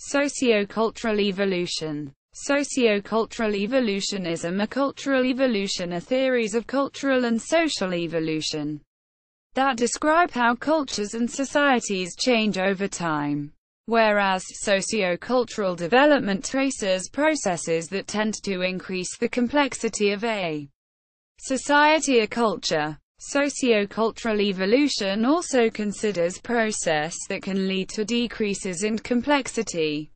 Sociocultural evolution. Sociocultural evolutionism. A cultural evolution are theories of cultural and social evolution that describe how cultures and societies change over time, whereas sociocultural development traces processes that tend to increase the complexity of a society or culture. Sociocultural evolution also considers process that can lead to decreases in complexity,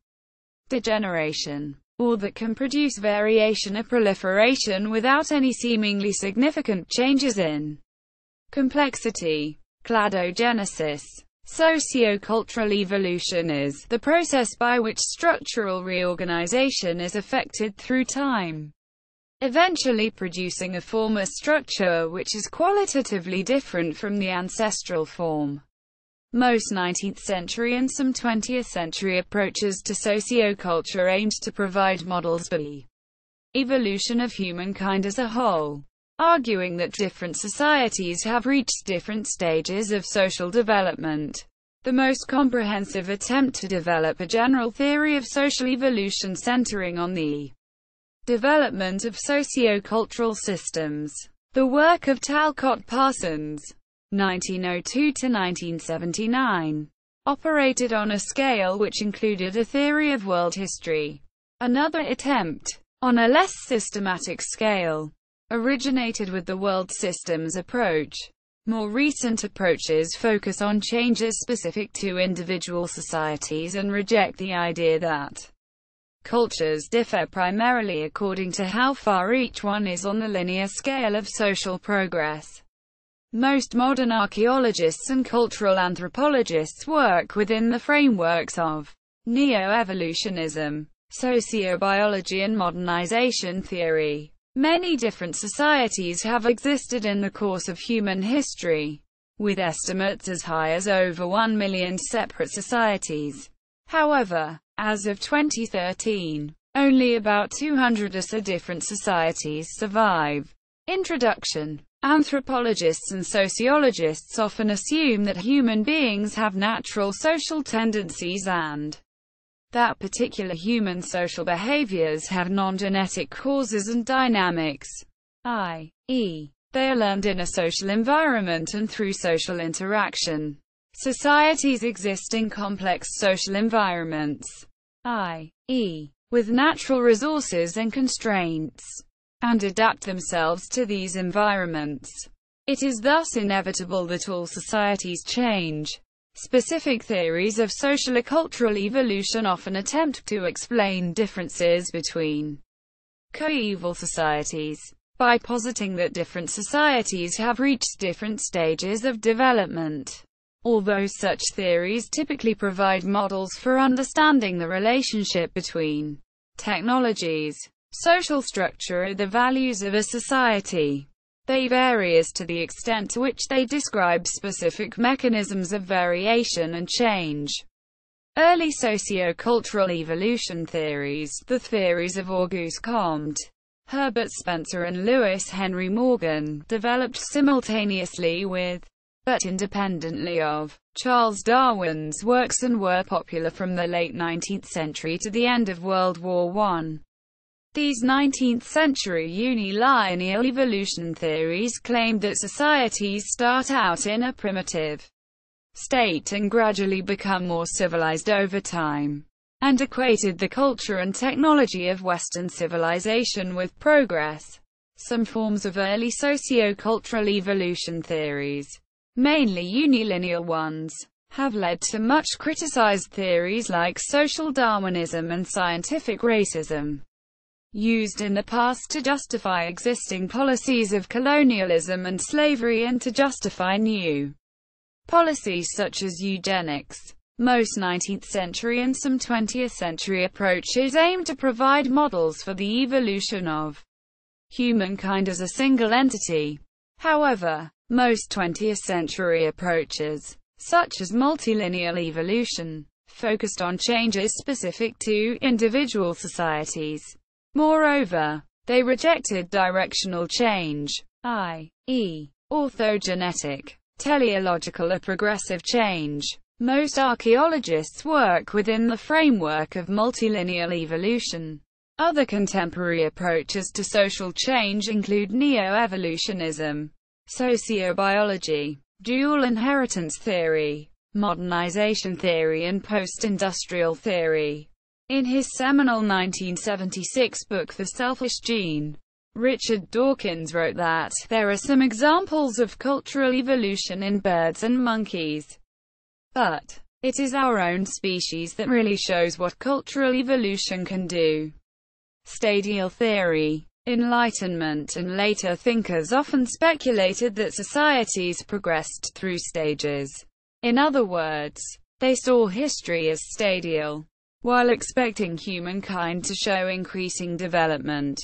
degeneration, or that can produce variation or proliferation without any seemingly significant changes in complexity. Cladogenesis. Sociocultural evolution is the process by which structural reorganization is effected through time, eventually producing a form or structure which is qualitatively different from the ancestral form. Most 19th century and some 20th century approaches to socioculture aimed to provide models for the evolution of humankind as a whole, arguing that different societies have reached different stages of social development. The most comprehensive attempt to develop a general theory of social evolution centering on the development of sociocultural systems. The work of Talcott Parsons, 1902 to 1979, operated on a scale which included a theory of world history. Another attempt, on a less systematic scale, originated with the world systems approach. More recent approaches focus on changes specific to individual societies and reject the idea that cultures differ primarily according to how far each one is on the linear scale of social progress. Most modern archaeologists and cultural anthropologists work within the frameworks of neo-evolutionism, sociobiology and modernization theory. Many different societies have existed in the course of human history, with estimates as high as over 1 million separate societies. However, as of 2013, only about 200 or so different societies survive. Introduction. Anthropologists and sociologists often assume that human beings have natural social tendencies and that particular human social behaviors have non-genetic causes and dynamics, i.e., they are learned in a social environment and through social interaction. Societies exist in complex social environments, i.e., with natural resources and constraints, and adapt themselves to these environments. It is thus inevitable that all societies change. Specific theories of social or cultural evolution often attempt to explain differences between coeval societies, by positing that different societies have reached different stages of development. Although such theories typically provide models for understanding the relationship between technologies, social structure, or the values of a society, they vary as to the extent to which they describe specific mechanisms of variation and change. Early sociocultural evolution theories, the theories of Auguste Comte, Herbert Spencer and Lewis Henry Morgan, developed simultaneously with, but independently of, Charles Darwin's works and were popular from the late 19th century to the end of World War I. These 19th-century unilineal evolution theories claimed that societies start out in a primitive state and gradually become more civilized over time, and equated the culture and technology of Western civilization with progress. Some forms of early sociocultural evolution theories, mainly unilineal ones, have led to much criticized theories like social Darwinism and scientific racism, used in the past to justify existing policies of colonialism and slavery and to justify new policies such as eugenics. Most 19th century and some 20th century approaches aim to provide models for the evolution of humankind as a single entity. However, most 20th century approaches, such as multilineal evolution, focused on changes specific to individual societies. Moreover, they rejected directional change, i.e., orthogenetic, teleological or progressive change. Most archaeologists work within the framework of multilineal evolution. Other contemporary approaches to social change include neo-evolutionism, sociobiology, dual inheritance theory, modernization theory and post-industrial theory. In his seminal 1976 book The Selfish Gene, Richard Dawkins wrote that, "There are some examples of cultural evolution in birds and monkeys. But it is our own species that really shows what cultural evolution can do." Stadial theory. Enlightenment and later thinkers often speculated that societies progressed through stages. In other words, they saw history as stadial, while expecting humankind to show increasing development.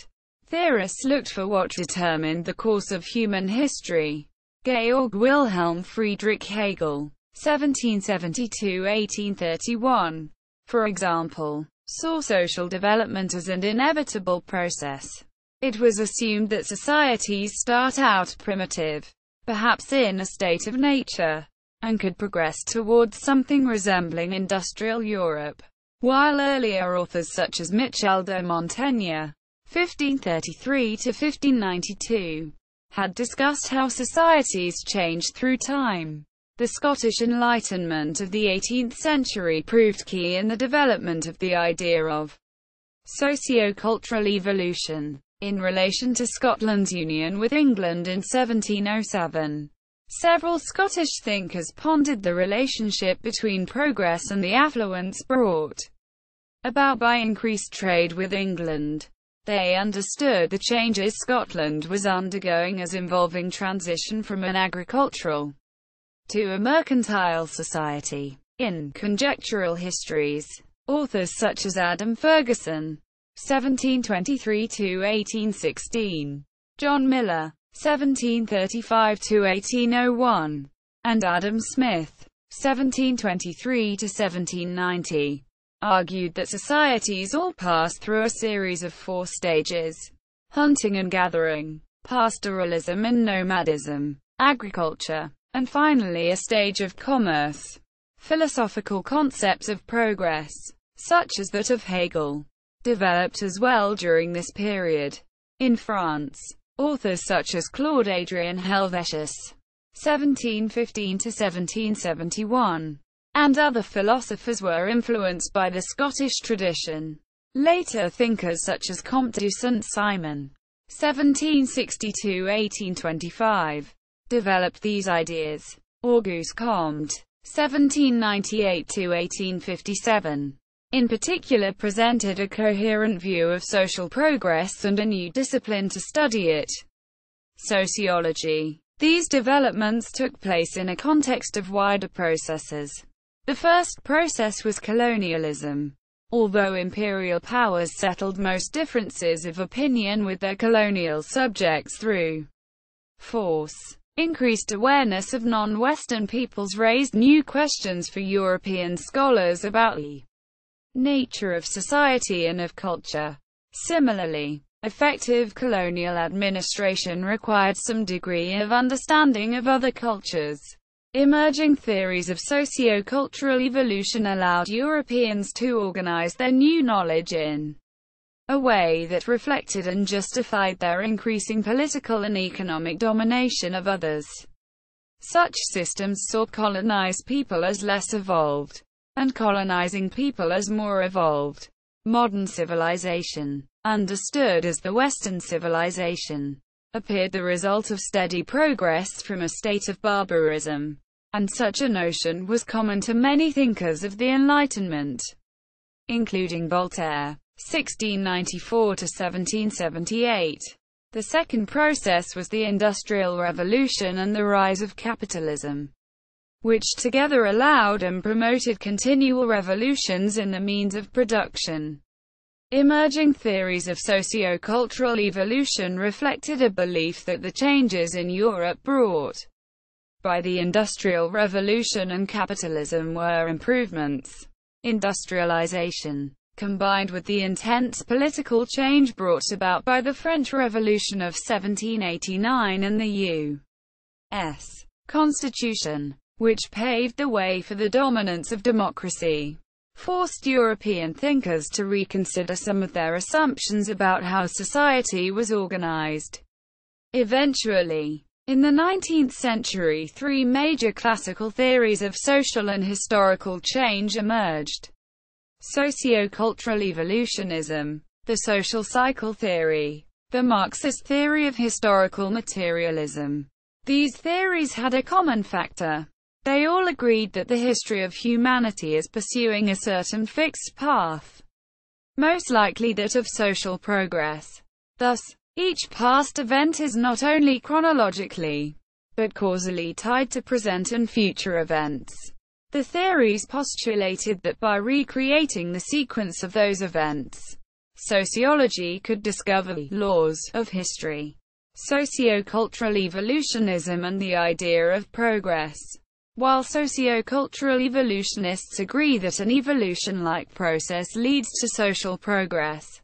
Theorists looked for what determined the course of human history. Georg Wilhelm Friedrich Hegel, 1772–1831, for example, saw social development as an inevitable process. It was assumed that societies start out primitive, perhaps in a state of nature, and could progress towards something resembling industrial Europe, while earlier authors such as Michel de Montaigne, 1533–1592, had discussed how societies changed through time. The Scottish Enlightenment of the 18th century proved key in the development of the idea of sociocultural evolution. In relation to Scotland's union with England in 1707, several Scottish thinkers pondered the relationship between progress and the affluence brought about by increased trade with England. They understood the changes Scotland was undergoing as involving transition from an agricultural to a mercantile society. In Conjectural Histories, authors such as Adam Ferguson, 1723–1816, John Miller, 1735–1801, and Adam Smith, 1723–1790, argued that societies all pass through a series of 4 stages: hunting and gathering, pastoralism and nomadism, agriculture, and finally a stage of commerce. Philosophical concepts of progress, such as that of Hegel, developed as well during this period. In France, authors such as Claude Adrien Helvetius, 1715–1771, and other philosophers were influenced by the Scottish tradition. Later thinkers such as Comte de Saint-Simon, 1762–1825, developed these ideas. Auguste Comte, 1798–1857, in particular presented a coherent view of social progress and a new discipline to study it: sociology. These developments took place in a context of wider processes. The first process was colonialism. Although imperial powers settled most differences of opinion with their colonial subjects through force, increased awareness of non-Western peoples raised new questions for European scholars about the nature of society and of culture. Similarly, effective colonial administration required some degree of understanding of other cultures. Emerging theories of sociocultural evolution allowed Europeans to organize their new knowledge in a way that reflected and justified their increasing political and economic domination of others. Such systems saw colonized people as less evolved, and colonizing people as more evolved. Modern civilization, understood as the Western civilization, appeared the result of steady progress from a state of barbarism, and such a notion was common to many thinkers of the Enlightenment, including Voltaire, 1694–1778. The second process was the Industrial Revolution and the rise of capitalism, which together allowed and promoted continual revolutions in the means of production. Emerging theories of sociocultural evolution reflected a belief that the changes in Europe brought by the Industrial Revolution and capitalism were improvements. Industrialization, combined with the intense political change brought about by the French Revolution of 1789 and the U.S. Constitution, which paved the way for the dominance of democracy, forced European thinkers to reconsider some of their assumptions about how society was organized. Eventually, in the 19th century, three major classical theories of social and historical change emerged: sociocultural evolutionism, the social cycle theory, the Marxist theory of historical materialism. These theories had a common factor. They all agreed that the history of humanity is pursuing a certain fixed path, most likely that of social progress. Thus, each past event is not only chronologically, but causally tied to present and future events. The theories postulated that by recreating the sequence of those events, sociology could discover the laws of history. Sociocultural evolutionism and the idea of progress. While sociocultural evolutionists agree that an evolution-like process leads to social progress,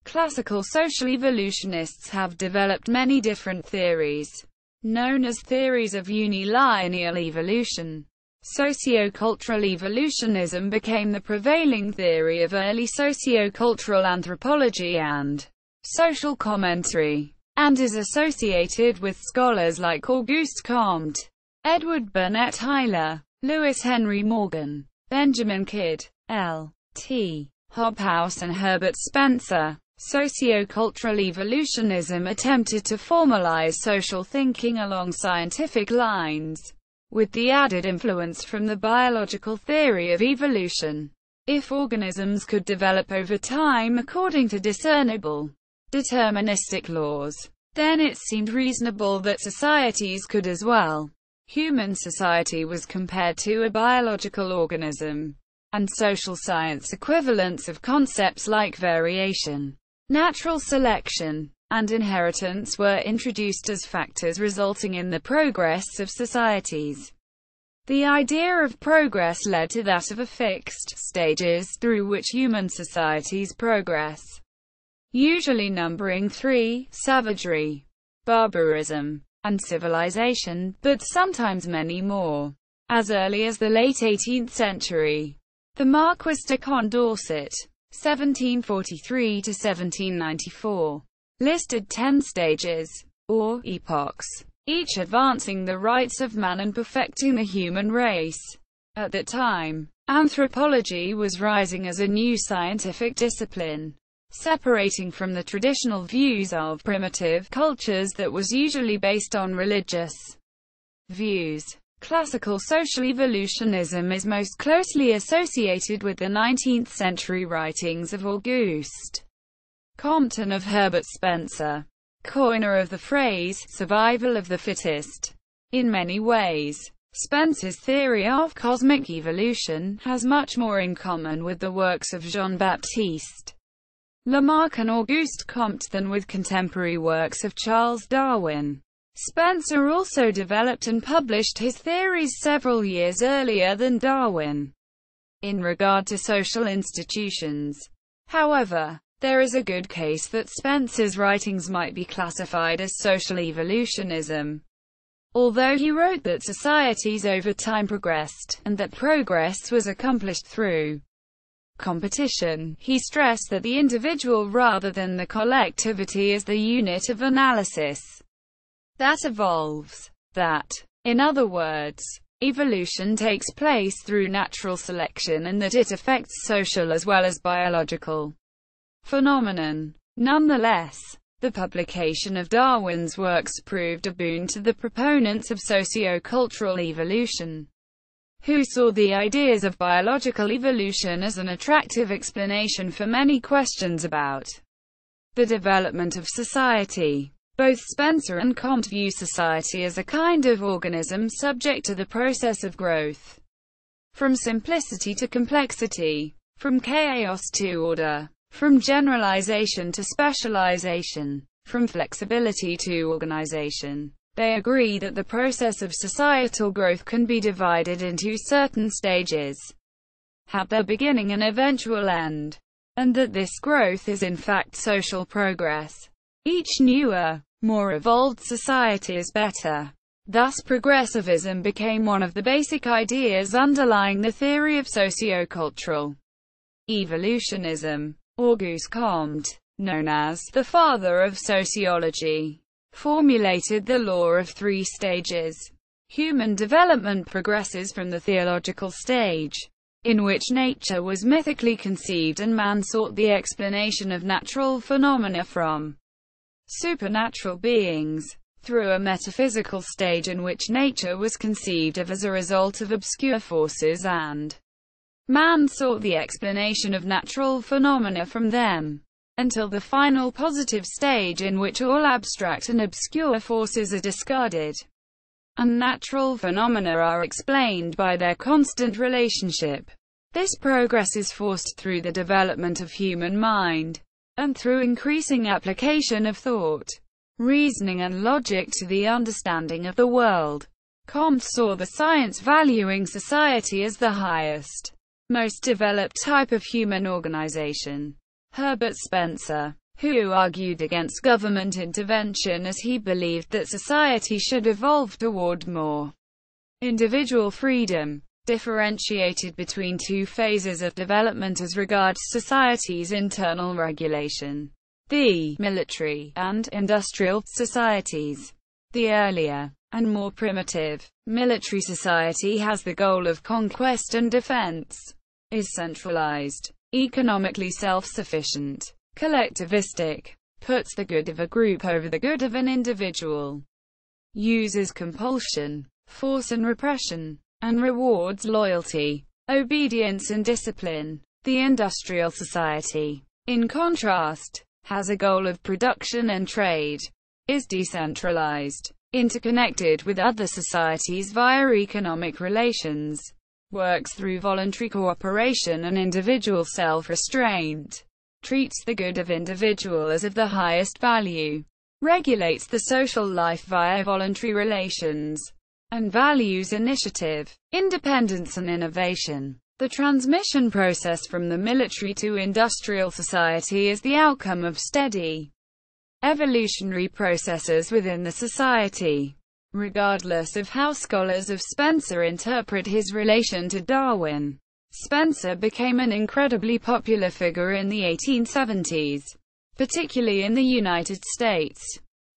classical social evolutionists have developed many different theories, known as theories of unilineal evolution. Sociocultural evolutionism became the prevailing theory of early sociocultural anthropology and social commentary, and is associated with scholars like Auguste Comte, Edward Burnett Hillyer, Lewis Henry Morgan, Benjamin Kidd, L. T. Hobhouse and Herbert Spencer. Sociocultural evolutionism attempted to formalize social thinking along scientific lines, with the added influence from the biological theory of evolution. If organisms could develop over time according to discernible, deterministic laws, then it seemed reasonable that societies could as well. Human society was compared to a biological organism, and social science equivalents of concepts like variation, natural selection, and inheritance were introduced as factors resulting in the progress of societies. The idea of progress led to that of a fixed stages through which human societies progress, usually numbering three: savagery, barbarism, and civilization, but sometimes many more. As early as the late 18th century, the Marquis de Condorcet, 1743–1794, listed 10 stages, or epochs, each advancing the rights of man and perfecting the human race. At that time, anthropology was rising as a new scientific discipline, separating from the traditional views of primitive cultures that was usually based on religious views. Classical social evolutionism is most closely associated with the 19th century writings of Auguste Comte and of Herbert Spencer, coiner of the phrase, survival of the fittest. In many ways, Spencer's theory of cosmic evolution has much more in common with the works of Jean-Baptiste Lamarck and Auguste Comte than with contemporary works of Charles Darwin. Spencer also developed and published his theories several years earlier than Darwin in regard to social institutions. However, there is a good case that Spencer's writings might be classified as social evolutionism. Although he wrote that societies over time progressed, and that progress was accomplished through competition, he stressed that the individual rather than the collectivity is the unit of analysis that evolves. That, in other words, evolution takes place through natural selection and that it affects social as well as biological phenomenon. Nonetheless, the publication of Darwin's works proved a boon to the proponents of sociocultural evolution, who saw the ideas of biological evolution as an attractive explanation for many questions about the development of society. Both Spencer and Comte view society as a kind of organism subject to the process of growth, from simplicity to complexity, from chaos to order, from generalization to specialization, from flexibility to organization. They agree that the process of societal growth can be divided into certain stages, have their beginning and eventual end, and that this growth is in fact social progress. Each newer, more evolved society is better Thus progressivism became one of the basic ideas underlying the theory of sociocultural evolutionism. Auguste Comte, known as the father of sociology, formulated the law of three stages. Human development progresses from the theological stage, in which nature was mythically conceived and man sought the explanation of natural phenomena from supernatural beings, through a metaphysical stage in which nature was conceived of as a result of obscure forces and man sought the explanation of natural phenomena from them, until the final positive stage in which all abstract and obscure forces are discarded, and natural phenomena are explained by their constant relationship. This progress is forced through the development of human mind, and through increasing application of thought, reasoning and logic to the understanding of the world. Comte saw the science valuing society as the highest, most developed type of human organization. Herbert Spencer, who argued against government intervention as he believed that society should evolve toward more individual freedom, differentiated between two phases of development as regards society's internal regulation: the military and industrial societies. The earlier, and more primitive, military society has the goal of conquest and defense, is centralized, economically self-sufficient, collectivistic, puts the good of a group over the good of an individual, uses compulsion, force and repression, and rewards loyalty, obedience and discipline. The industrial society, in contrast, has a goal of production and trade, is decentralized, interconnected with other societies via economic relations, works through voluntary cooperation and individual self-restraint, treats the good of individual as of the highest value, regulates the social life via voluntary relations, and values initiative, independence and innovation. The transmission process from the military to industrial society is the outcome of steady evolutionary processes within the society. Regardless of how scholars of Spencer interpret his relation to Darwin, Spencer became an incredibly popular figure in the 1870s, particularly in the United States.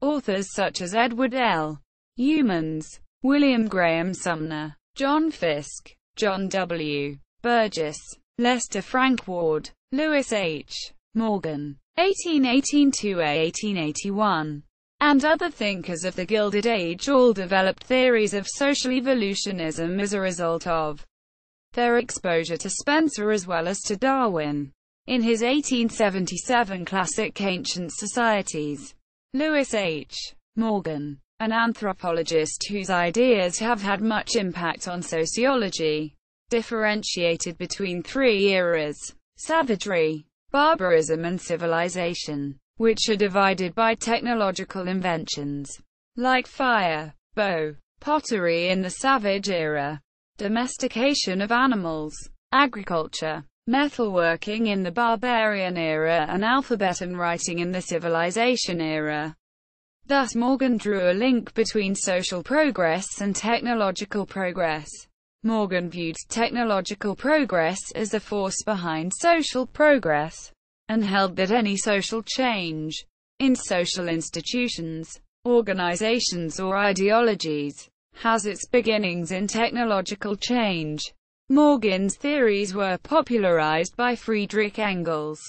Authors such as Edward L. Youmans, William Graham Sumner, John Fiske, John W. Burgess, Lester Frank Ward, Lewis H. Morgan, 1818–1881, and other thinkers of the Gilded Age all developed theories of social evolutionism as a result of their exposure to Spencer as well as to Darwin. In his 1877 classic Ancient Societies, Lewis H. Morgan, an anthropologist whose ideas have had much impact on sociology, differentiated between three eras: savagery, barbarism and civilization, which are divided by technological inventions, like fire, bow, pottery in the savage era, domestication of animals, agriculture, metalworking in the barbarian era, and alphabet and writing in the civilization era. Thus Morgan drew a link between social progress and technological progress. Morgan viewed technological progress as the force behind social progress, and held that any social change, in social institutions, organizations or ideologies, has its beginnings in technological change. Morgan's theories were popularized by Friedrich Engels,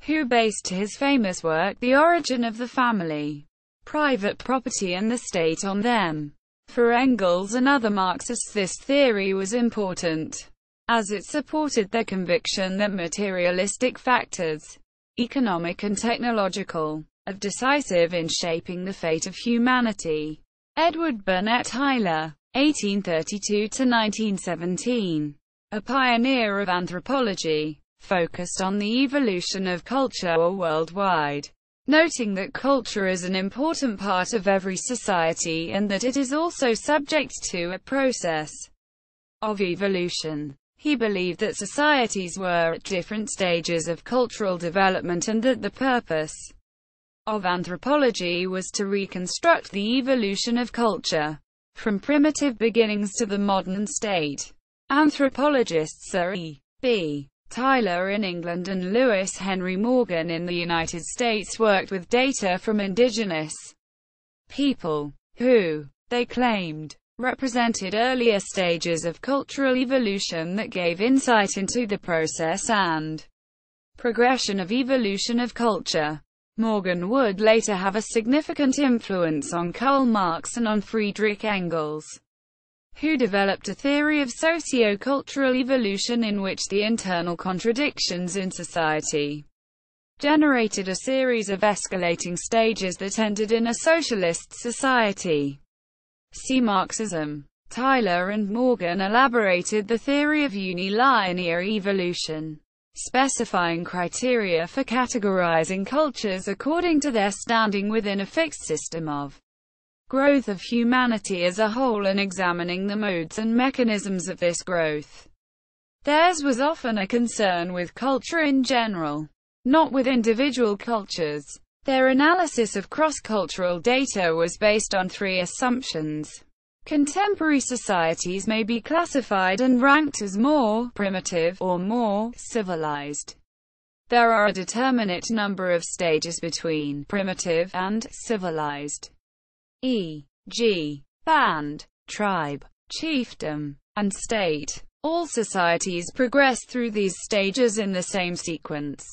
who based his famous work The Origin of the Family, Private Property and the State on them. For Engels and other Marxists, this theory was important, as it supported their conviction that materialistic factors, economic and technological, are decisive in shaping the fate of humanity. Edward Burnett Hyler, 1832–1917, a pioneer of anthropology, focused on the evolution of culture worldwide, noting that culture is an important part of every society and that it is also subject to a process of evolution. He believed that societies were at different stages of cultural development and that the purpose of anthropology was to reconstruct the evolution of culture. from primitive beginnings to the modern state. Anthropologists are E. B. Tyler in England and Lewis Henry Morgan in the United States worked with data from indigenous people, who, they claimed, represented earlier stages of cultural evolution that gave insight into the process and progression of evolution of culture. Morgan would later have a significant influence on Karl Marx and on Friedrich Engels, who developed a theory of sociocultural evolution in which the internal contradictions in society generated a series of escalating stages that ended in a socialist society. See Marxism. Tyler and Morgan elaborated the theory of unilinear evolution, specifying criteria for categorizing cultures according to their standing within a fixed system of growth of humanity as a whole and examining the modes and mechanisms of this growth. Theirs was often a concern with culture in general, not with individual cultures. Their analysis of cross-cultural data was based on three assumptions. Contemporary societies may be classified and ranked as more primitive or more civilized. There are a determinate number of stages between primitive and civilized, e.g., band, tribe, chiefdom, and state. All societies progress through these stages in the same sequence,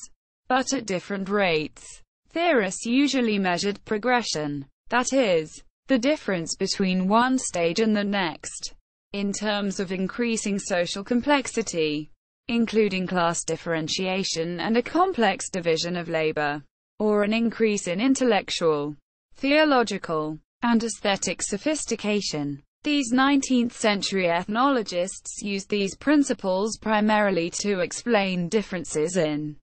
but at different rates. Theorists usually measured progression, that is, the difference between one stage and the next, in terms of increasing social complexity, including class differentiation and a complex division of labor, or an increase in intellectual, theological, and aesthetic sophistication. These 19th-century ethnologists used these principles primarily to explain differences in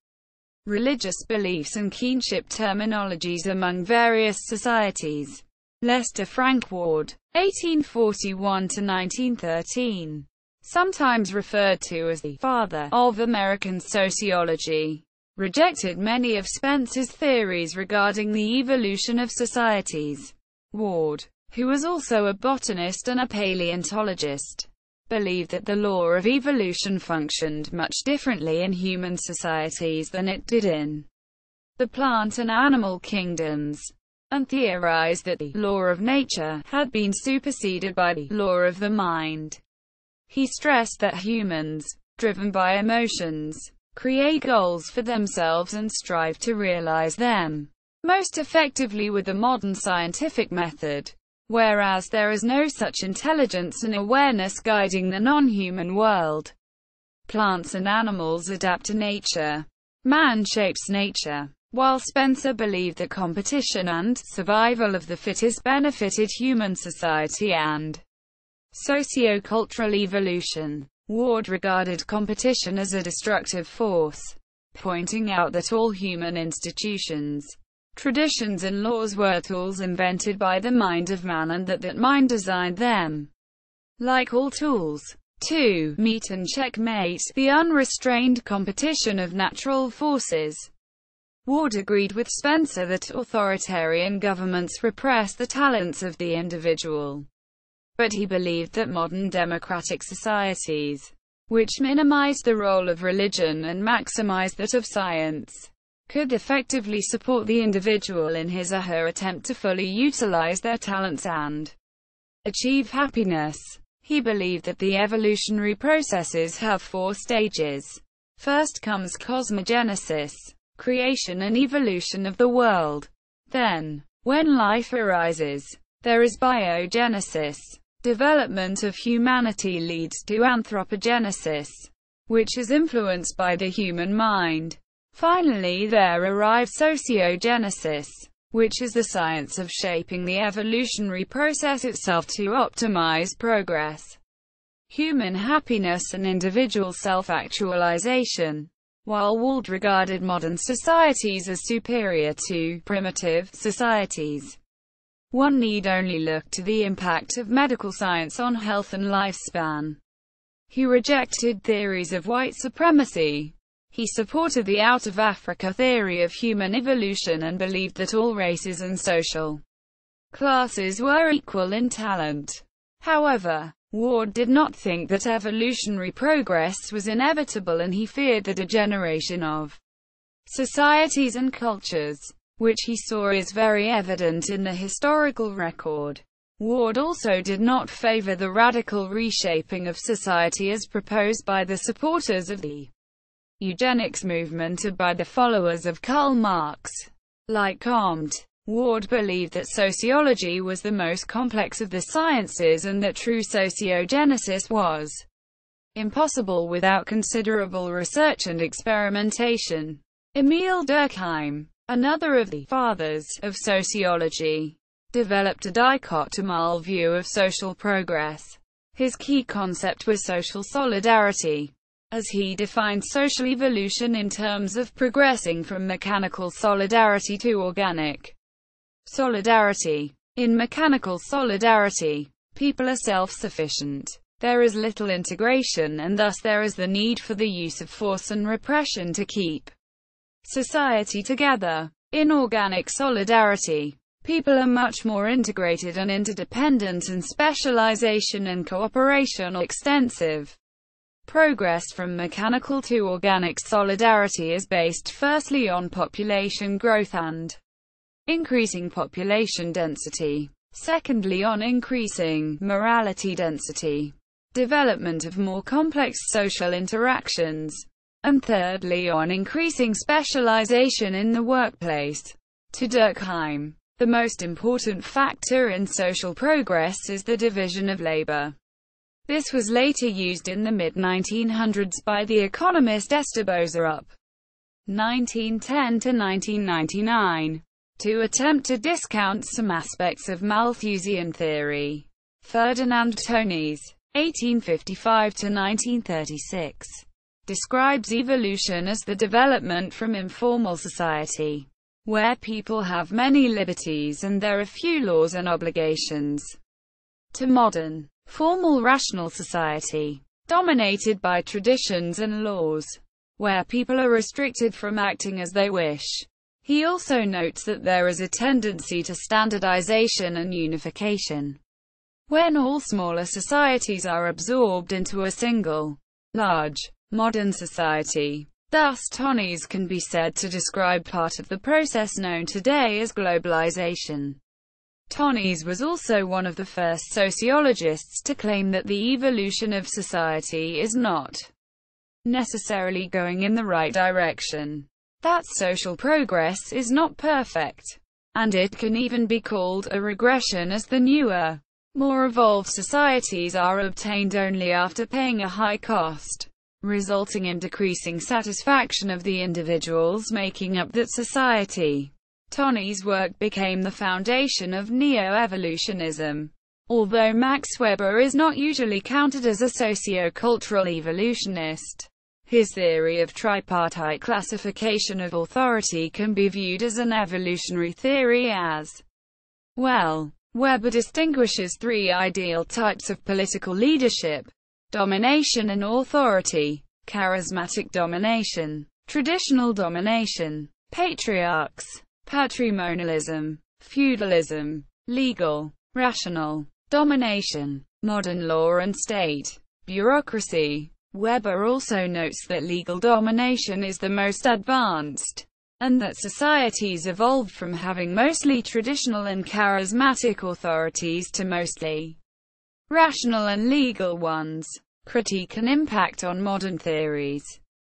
religious beliefs and kinship terminologies among various societies. Lester Frank Ward, 1841–1913, sometimes referred to as the father of American sociology, rejected many of Spencer's theories regarding the evolution of societies. Ward, who was also a botanist and a paleontologist, believed that the law of evolution functioned much differently in human societies than it did in the plant and animal kingdoms, and theorized that the law of nature had been superseded by the law of the mind. He stressed that humans, driven by emotions, create goals for themselves and strive to realize them most effectively with the modern scientific method, whereas there is no such intelligence and awareness guiding the non-human world. Plants and animals adapt to nature. Man shapes nature. While Spencer believed that competition and survival of the fittest benefited human society and sociocultural evolution, Ward regarded competition as a destructive force, pointing out that all human institutions, traditions and laws were tools invented by the mind of man and that mind designed them, like all tools, to meet and checkmate the unrestrained competition of natural forces. Ward agreed with Spencer that authoritarian governments repress the talents of the individual, but he believed that modern democratic societies, which minimized the role of religion and maximized that of science, could effectively support the individual in his or her attempt to fully utilize their talents and achieve happiness. He believed that the evolutionary processes have four stages. First comes cosmogenesis, creation and evolution of the world. Then, when life arises, there is biogenesis. Development of humanity leads to anthropogenesis, which is influenced by the human mind. Finally, there arrives sociogenesis, which is the science of shaping the evolutionary process itself to optimize progress, human happiness and individual self-actualization. While Ward regarded modern societies as superior to primitive societies, one need only look to the impact of medical science on health and lifespan. He rejected theories of white supremacy. He supported the out-of-Africa theory of human evolution and believed that all races and social classes were equal in talent. However, Ward did not think that evolutionary progress was inevitable, and he feared the degeneration of societies and cultures, which he saw is very evident in the historical record. Ward also did not favor the radical reshaping of society as proposed by the supporters of the eugenics movement or by the followers of Karl Marx. Like Comte, Ward believed that sociology was the most complex of the sciences and that true sociogenesis was impossible without considerable research and experimentation. Emil Durkheim, another of the fathers of sociology, developed a dichotomal view of social progress. His key concept was social solidarity, as he defined social evolution in terms of progressing from mechanical solidarity to organic solidarity. In mechanical solidarity, people are self-sufficient. There is little integration, and thus there is the need for the use of force and repression to keep society together. In organic solidarity, people are much more integrated and interdependent, and specialization and cooperation are extensive. Progress from mechanical to organic solidarity is based firstly on population growth and increasing population density, secondly on increasing morality density, development of more complex social interactions, and thirdly on increasing specialization in the workplace. To Durkheim, the most important factor in social progress is the division of labor. This was later used in the mid-1900s by the economist Esteban Rupp, 1910 to 1999, to attempt to discount some aspects of Malthusian theory. Ferdinand Tönnies, 1855 to 1936, describes evolution as the development from informal society, where people have many liberties and there are few laws and obligations, to modern, formal rational society, dominated by traditions and laws, where people are restricted from acting as they wish. He also notes that there is a tendency to standardization and unification, when all smaller societies are absorbed into a single, large, modern society. Thus, Tönnies can be said to describe part of the process known today as globalization. Tönnies was also one of the first sociologists to claim that the evolution of society is not necessarily going in the right direction, that social progress is not perfect, and it can even be called a regression, as the newer, more evolved societies are obtained only after paying a high cost, resulting in decreasing satisfaction of the individuals making up that society. Tönnies' work became the foundation of neo-evolutionism. Although Max Weber is not usually counted as a sociocultural evolutionist, his theory of tripartite classification of authority can be viewed as an evolutionary theory as well. Weber distinguishes three ideal types of political leadership: domination and authority, charismatic domination, traditional domination, patriarchs, patrimonialism, feudalism, legal, rational domination, modern law and state, bureaucracy. Weber also notes that legal domination is the most advanced, and that societies evolved from having mostly traditional and charismatic authorities to mostly rational and legal ones. Critique and impact on modern theories.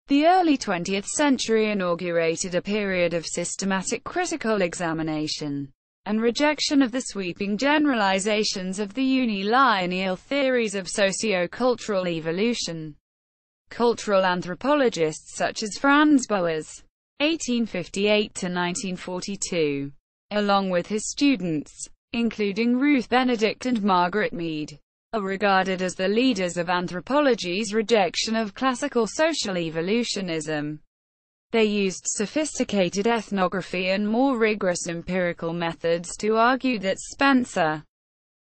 The early 20th century inaugurated a period of systematic critical examination and rejection of the sweeping generalizations of the unilineal theories of sociocultural evolution. Cultural anthropologists such as Franz Boas, 1858 to 1942, along with his students, including Ruth Benedict and Margaret Mead, are regarded as the leaders of anthropology's rejection of classical social evolutionism. They used sophisticated ethnography and more rigorous empirical methods to argue that Spencer,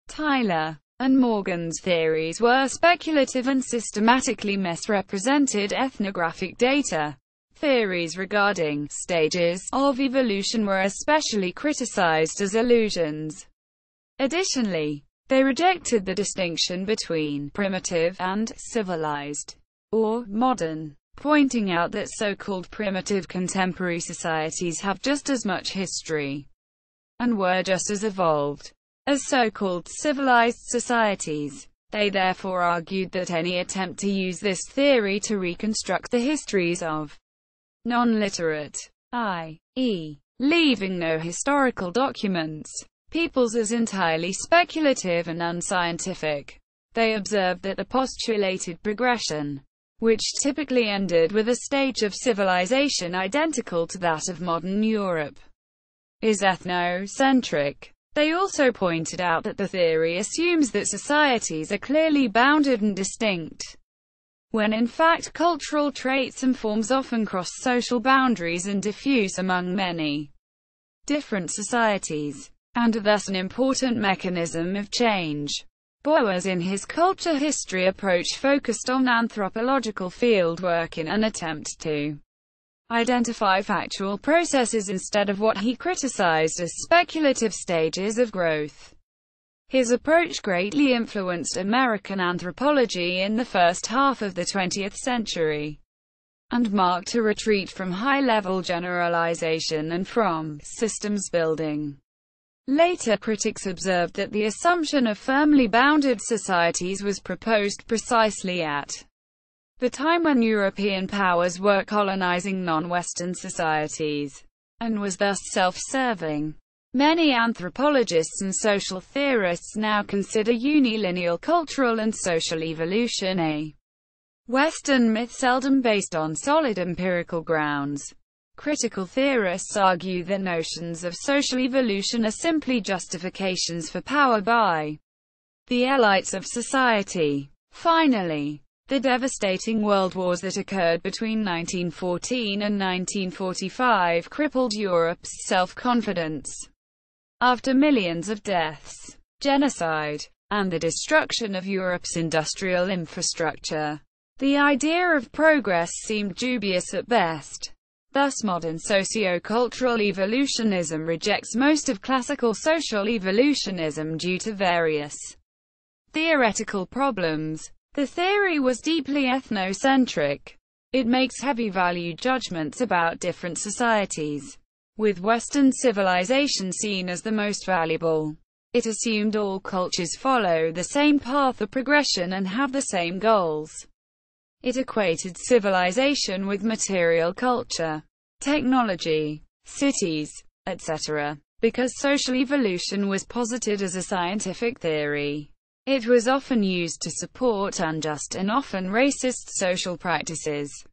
Tyler, and Morgan's theories were speculative and systematically misrepresented ethnographic data. Theories regarding stages of evolution were especially criticized as illusions. Additionally, They rejected the distinction between primitive and civilized, or modern, pointing out that so-called primitive contemporary societies have just as much history and were just as evolved as so-called civilized societies. They therefore argued that any attempt to use this theory to reconstruct the histories of non-literate, i.e., leaving no historical documents, peoples as entirely speculative and unscientific. They observed that the postulated progression, which typically ended with a stage of civilization identical to that of modern Europe, is ethnocentric. They also pointed out that the theory assumes that societies are clearly bounded and distinct, when in fact cultural traits and forms often cross social boundaries and diffuse among many different societies, and are thus an important mechanism of change. Boas in his culture history approach focused on anthropological fieldwork in an attempt to identify factual processes instead of what he criticized as speculative stages of growth. His approach greatly influenced American anthropology in the first half of the 20th century, and marked a retreat from high-level generalization and from systems building. Later critics observed that the assumption of firmly bounded societies was proposed precisely at the time when European powers were colonizing non-Western societies, and was thus self-serving. Many anthropologists and social theorists now consider unilineal cultural and social evolution a Western myth seldom based on solid empirical grounds. Critical theorists argue that notions of social evolution are simply justifications for power by the elites of society. Finally, the devastating world wars that occurred between 1914 and 1945 crippled Europe's self-confidence. After millions of deaths, genocide, and the destruction of Europe's industrial infrastructure, the idea of progress seemed dubious at best. Thus modern sociocultural evolutionism rejects most of classical social evolutionism due to various theoretical problems. The theory was deeply ethnocentric. It makes heavy value judgments about different societies, with Western civilization seen as the most valuable. It assumed all cultures follow the same path of progression and have the same goals. It equated civilization with material culture, technology, cities, etc. Because social evolution was posited as a scientific theory, it was often used to support unjust and often racist social practices,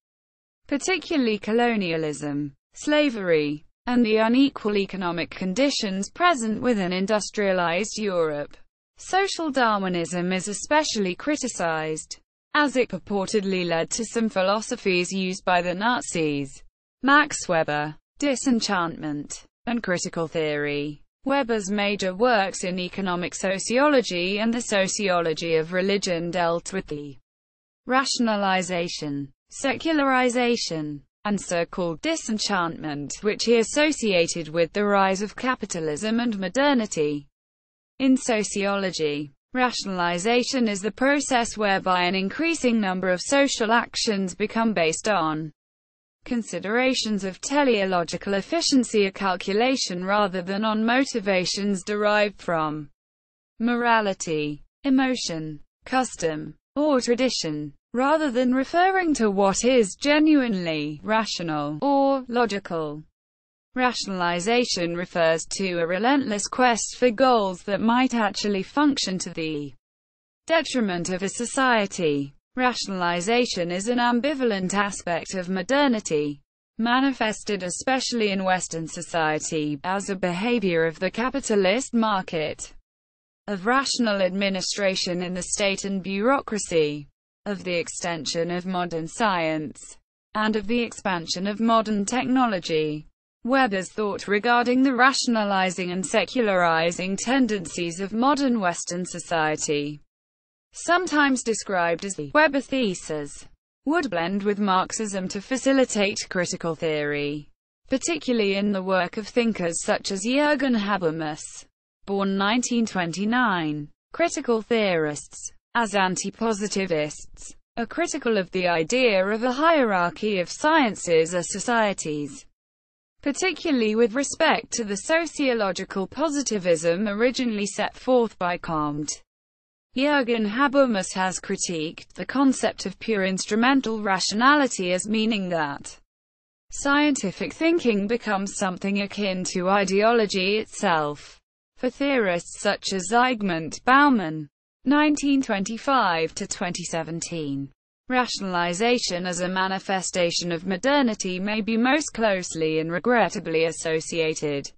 particularly colonialism, slavery, and the unequal economic conditions present within industrialized Europe. Social Darwinism is especially criticized, as it purportedly led to some philosophies used by the Nazis. Max Weber, Disenchantment, and Critical Theory. Weber's major works in economic sociology and the sociology of religion dealt with the rationalization, secularization, and so-called disenchantment, which he associated with the rise of capitalism and modernity. In sociology, rationalization is the process whereby an increasing number of social actions become based on considerations of teleological efficiency or calculation rather than on motivations derived from morality, emotion, custom, or tradition, rather than referring to what is genuinely rational or logical. Rationalization refers to a relentless quest for goals that might actually function to the detriment of a society. Rationalization is an ambivalent aspect of modernity, manifested especially in Western society, as a behavior of the capitalist market, of rational administration in the state and bureaucracy, of the extension of modern science, and of the expansion of modern technology. Weber's thought regarding the rationalizing and secularizing tendencies of modern Western society, sometimes described as the Weber thesis, would blend with Marxism to facilitate critical theory, particularly in the work of thinkers such as Jürgen Habermas, born 1929, Critical theorists, as anti-positivists, are critical of the idea of a hierarchy of sciences or societies, particularly with respect to the sociological positivism originally set forth by Comte. Jürgen Habermas has critiqued the concept of pure instrumental rationality as meaning that scientific thinking becomes something akin to ideology itself. For theorists such as Zygmunt Bauman, 1925–2017, rationalization as a manifestation of modernity may be most closely and regrettably associated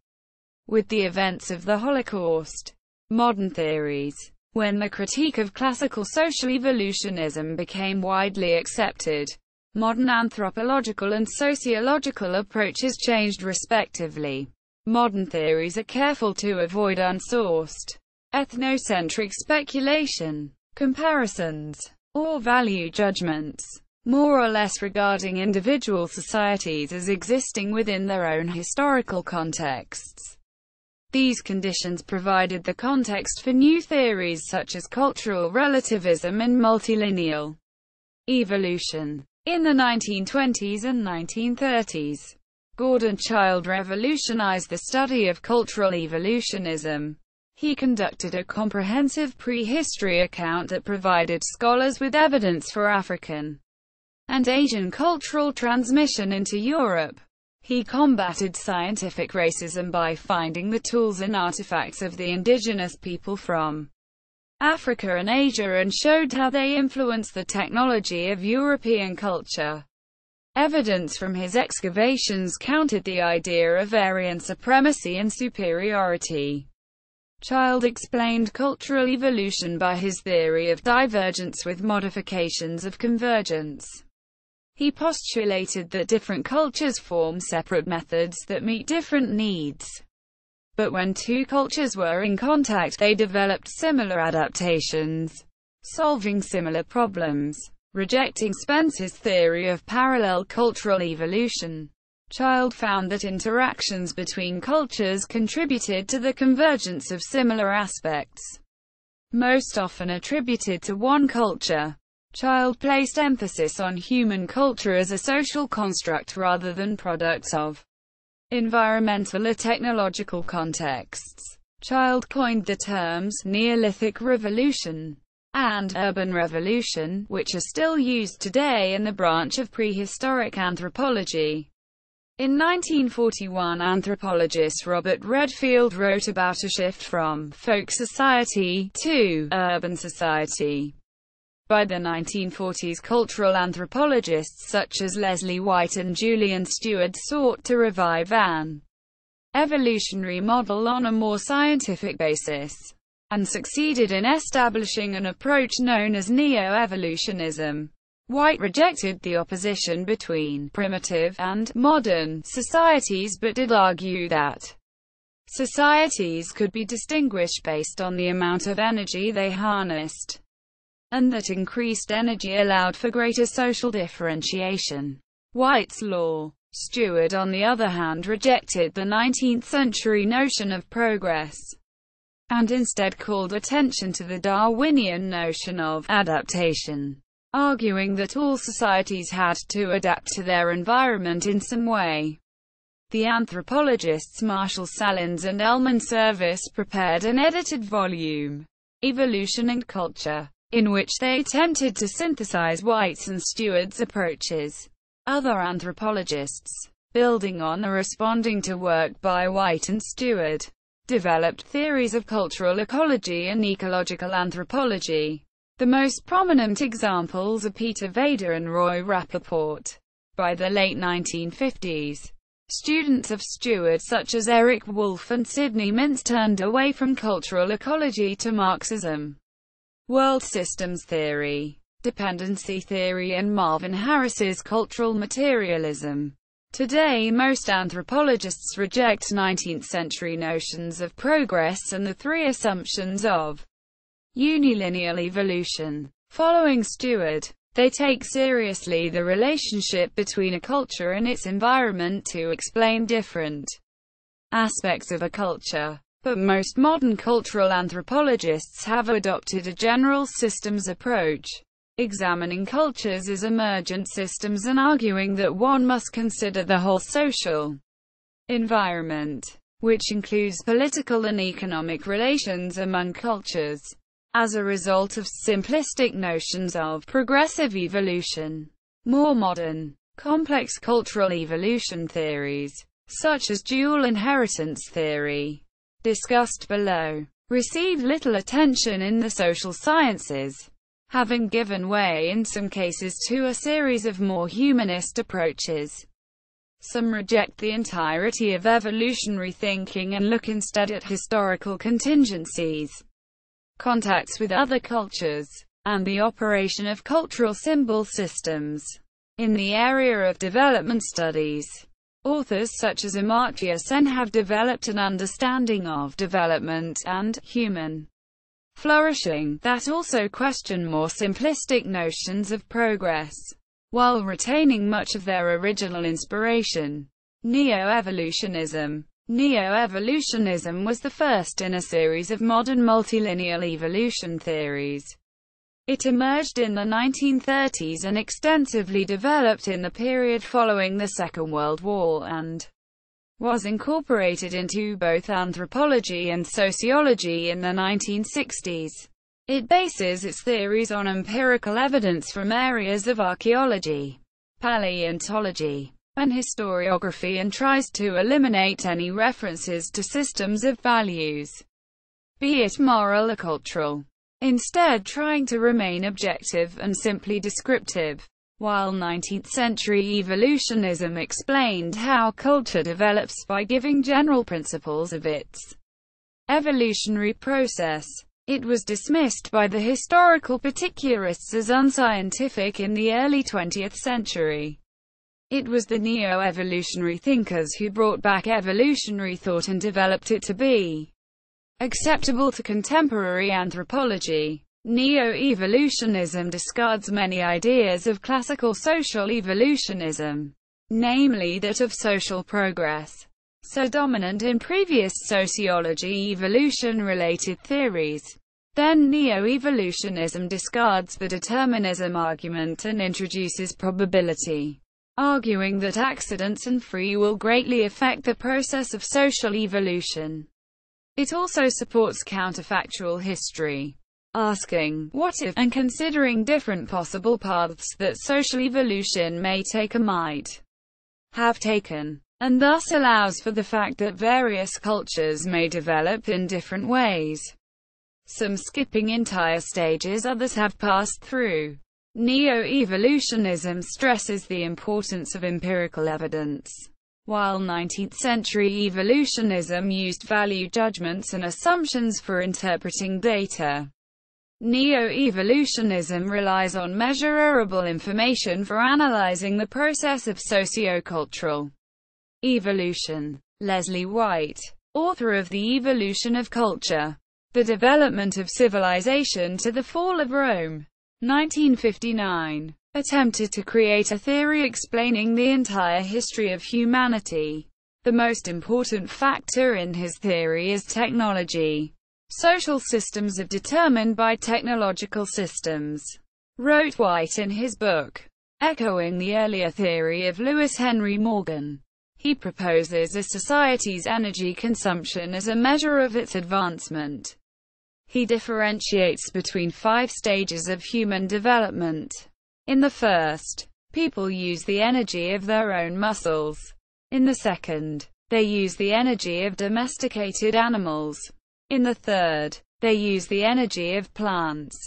with the events of the Holocaust. Modern theories. When the critique of classical social evolutionism became widely accepted, modern anthropological and sociological approaches changed respectively. Modern theories are careful to avoid unsourced, ethnocentric speculation, comparisons, or value judgments, more or less regarding individual societies as existing within their own historical contexts. These conditions provided the context for new theories such as cultural relativism and multilineal evolution. In the 1920s and 1930s, Gordon Childe revolutionized the study of cultural evolutionism. He conducted a comprehensive prehistory account that provided scholars with evidence for African and Asian cultural transmission into Europe. He combated scientific racism by finding the tools and artifacts of the indigenous people from Africa and Asia and showed how they influenced the technology of European culture. Evidence from his excavations countered the idea of Aryan supremacy and superiority. Childe explained cultural evolution by his theory of divergence with modifications of convergence. He postulated that different cultures form separate methods that meet different needs. But when two cultures were in contact, they developed similar adaptations, solving similar problems. Rejecting Spencer's theory of parallel cultural evolution, Childe found that interactions between cultures contributed to the convergence of similar aspects, most often attributed to one culture. Childe placed emphasis on human culture as a social construct rather than products of environmental or technological contexts. Childe coined the terms Neolithic Revolution and Urban Revolution, which are still used today in the branch of prehistoric anthropology. In 1941, anthropologist Robert Redfield wrote about a shift from folk society to urban society. By the 1940s, cultural anthropologists such as Leslie White and Julian Stewart sought to revive an evolutionary model on a more scientific basis, and succeeded in establishing an approach known as neo-evolutionism. White rejected the opposition between primitive and modern societies but did argue that societies could be distinguished based on the amount of energy they harnessed, and that increased energy allowed for greater social differentiation. White's law. Stewart, on the other hand, rejected the 19th-century notion of progress, and instead called attention to the Darwinian notion of adaptation, arguing that all societies had to adapt to their environment in some way. The anthropologists Marshall Salins and Elman Service prepared an edited volume, Evolution and Culture, in which they attempted to synthesize White's and Stewart's approaches. Other anthropologists, building on or responding to work by White and Stewart, developed theories of cultural ecology and ecological anthropology. The most prominent examples are Peter Vader and Roy Rappaport. By the late 1950s, students of Stewart such as Eric Wolf and Sidney Mintz turned away from cultural ecology to Marxism, world systems theory, dependency theory and Marvin Harris's cultural materialism. Today most anthropologists reject 19th-century notions of progress and the three assumptions of unilineal evolution. Following Stewart, they take seriously the relationship between a culture and its environment to explain different aspects of a culture. But most modern cultural anthropologists have adopted a general systems approach, examining cultures as emergent systems and arguing that one must consider the whole social environment, which includes political and economic relations among cultures. As a result of simplistic notions of progressive evolution, more modern, complex cultural evolution theories, such as dual inheritance theory, discussed below, received little attention in the social sciences, having given way in some cases to a series of more humanist approaches. Some reject the entirety of evolutionary thinking and look instead at historical contingencies, contacts with other cultures, and the operation of cultural symbol systems. In the area of development studies, authors such as Amartya Sen have developed an understanding of development and human flourishing that also question more simplistic notions of progress, while retaining much of their original inspiration. Neo-evolutionism. Neo-evolutionism was the first in a series of modern multilineal evolution theories. It emerged in the 1930s and extensively developed in the period following the Second World War and was incorporated into both anthropology and sociology in the 1960s. It bases its theories on empirical evidence from areas of archaeology, paleontology, and historiography and tries to eliminate any references to systems of values, be it moral or cultural, instead trying to remain objective and simply descriptive. While 19th-century evolutionism explained how culture develops by giving general principles of its evolutionary process, it was dismissed by the historical particularists as unscientific in the early 20th century. It was the neo-evolutionary thinkers who brought back evolutionary thought and developed it to be acceptable to contemporary anthropology. Neo-evolutionism discards many ideas of classical social evolutionism, namely that of social progress, so dominant in previous sociology evolution-related theories. Then neo-evolutionism discards the determinism argument and introduces probability, arguing that accidents and free will greatly affect the process of social evolution. It also supports counterfactual history, asking, what if, and considering different possible paths that social evolution may take or might have taken, and thus allows for the fact that various cultures may develop in different ways, some skipping entire stages, others have passed through. Neo-evolutionism stresses the importance of empirical evidence, while 19th-century evolutionism used value judgments and assumptions for interpreting data. Neo-evolutionism relies on measurable information for analyzing the process of sociocultural evolution. Leslie White, author of The Evolution of Culture, The Development of Civilization to the Fall of Rome, 1959, attempted to create a theory explaining the entire history of humanity. The most important factor in his theory is technology. Social systems are determined by technological systems, wrote White in his book. Echoing the earlier theory of Lewis Henry Morgan, he proposes a society's energy consumption as a measure of its advancement. He differentiates between 5 stages of human development. In the first, people use the energy of their own muscles. In the second, they use the energy of domesticated animals. In the third, they use the energy of plants.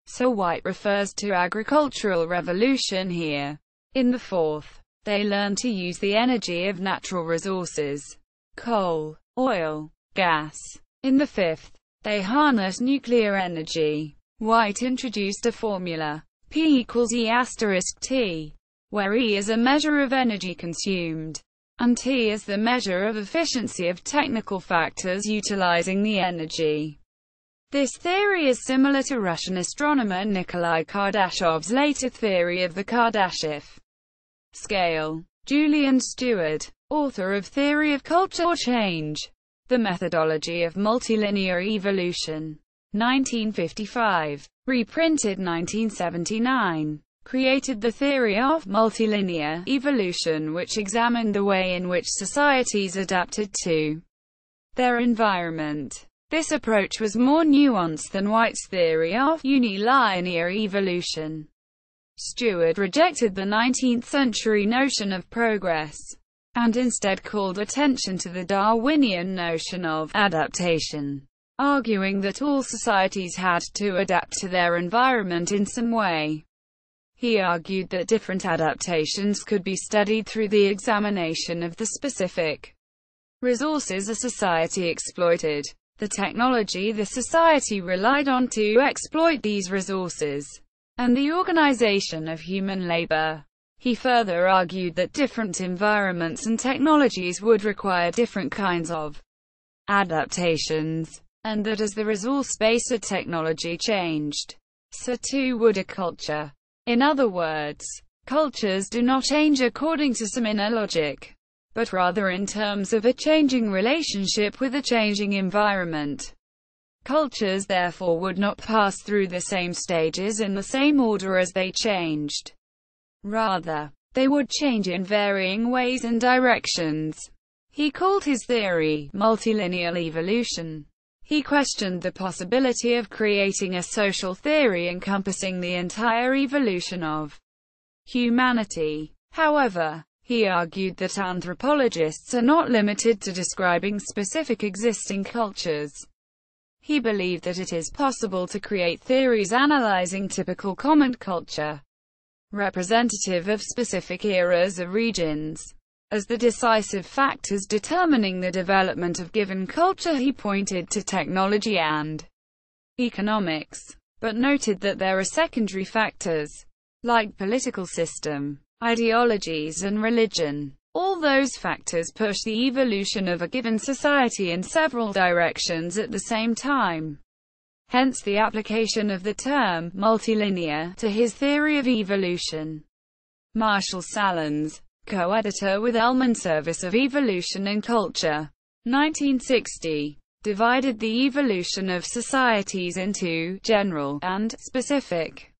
So White refers to agricultural revolution here. In the fourth, they learn to use the energy of natural resources, coal, oil, gas. In the fifth, they harness nuclear energy. White introduced a formula, P equals E asterisk T, where E is a measure of energy consumed, and T is the measure of efficiency of technical factors utilizing the energy. This theory is similar to Russian astronomer Nikolai Kardashev's later theory of the Kardashev scale. Julian Stewart, author of Theory of Culture Change, The Methodology of Multilinear Evolution. 1955. Reprinted 1979. Created the theory of multilinear evolution, which examined the way in which societies adapted to their environment. This approach was more nuanced than White's theory of unilinear evolution. Stewart rejected the 19th-century notion of progress, and instead called attention to the Darwinian notion of adaptation, arguing that all societies had to adapt to their environment in some way. He argued that different adaptations could be studied through the examination of the specific resources a society exploited, the technology the society relied on to exploit these resources, and the organization of human labor. He further argued that different environments and technologies would require different kinds of adaptations, and that as the resource base of technology changed, so too would a culture. In other words, cultures do not change according to some inner logic, but rather in terms of a changing relationship with a changing environment. Cultures therefore would not pass through the same stages in the same order as they changed. Rather, they would change in varying ways and directions. He called his theory multilinear evolution. He questioned the possibility of creating a social theory encompassing the entire evolution of humanity. However, he argued that anthropologists are not limited to describing specific existing cultures. He believed that it is possible to create theories analyzing typical common culture, representative of specific eras or regions, as the decisive factors determining the development of given culture. He pointed to technology and economics, but noted that there are secondary factors, like political system, ideologies and religion. All those factors push the evolution of a given society in several directions at the same time. Hence the application of the term multilinear to his theory of evolution. Marshall Sahlins, co-editor with Ellman Service of Evolution and Culture, 1960, divided the evolution of societies into general and specific.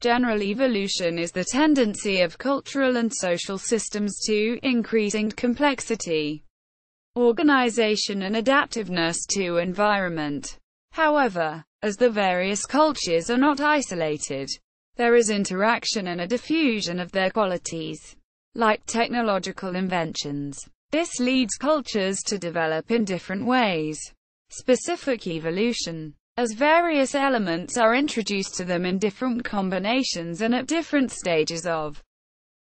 General evolution is the tendency of cultural and social systems to increasing complexity, organization and adaptiveness to environment. However, as the various cultures are not isolated, there is interaction and a diffusion of their qualities. Like technological inventions, this leads cultures to develop in different ways. Specific evolution, as various elements are introduced to them in different combinations and at different stages of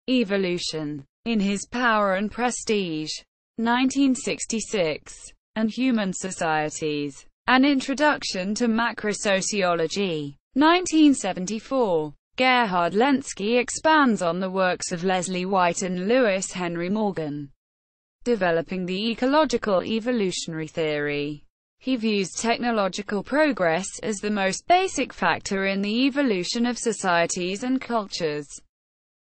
evolution. In his Power and Prestige, 1966, and Human Societies, An Introduction to Macrosociology, 1974, Gerhard Lenski expands on the works of Leslie White and Lewis Henry Morgan, developing the ecological evolutionary theory. He views technological progress as the most basic factor in the evolution of societies and cultures.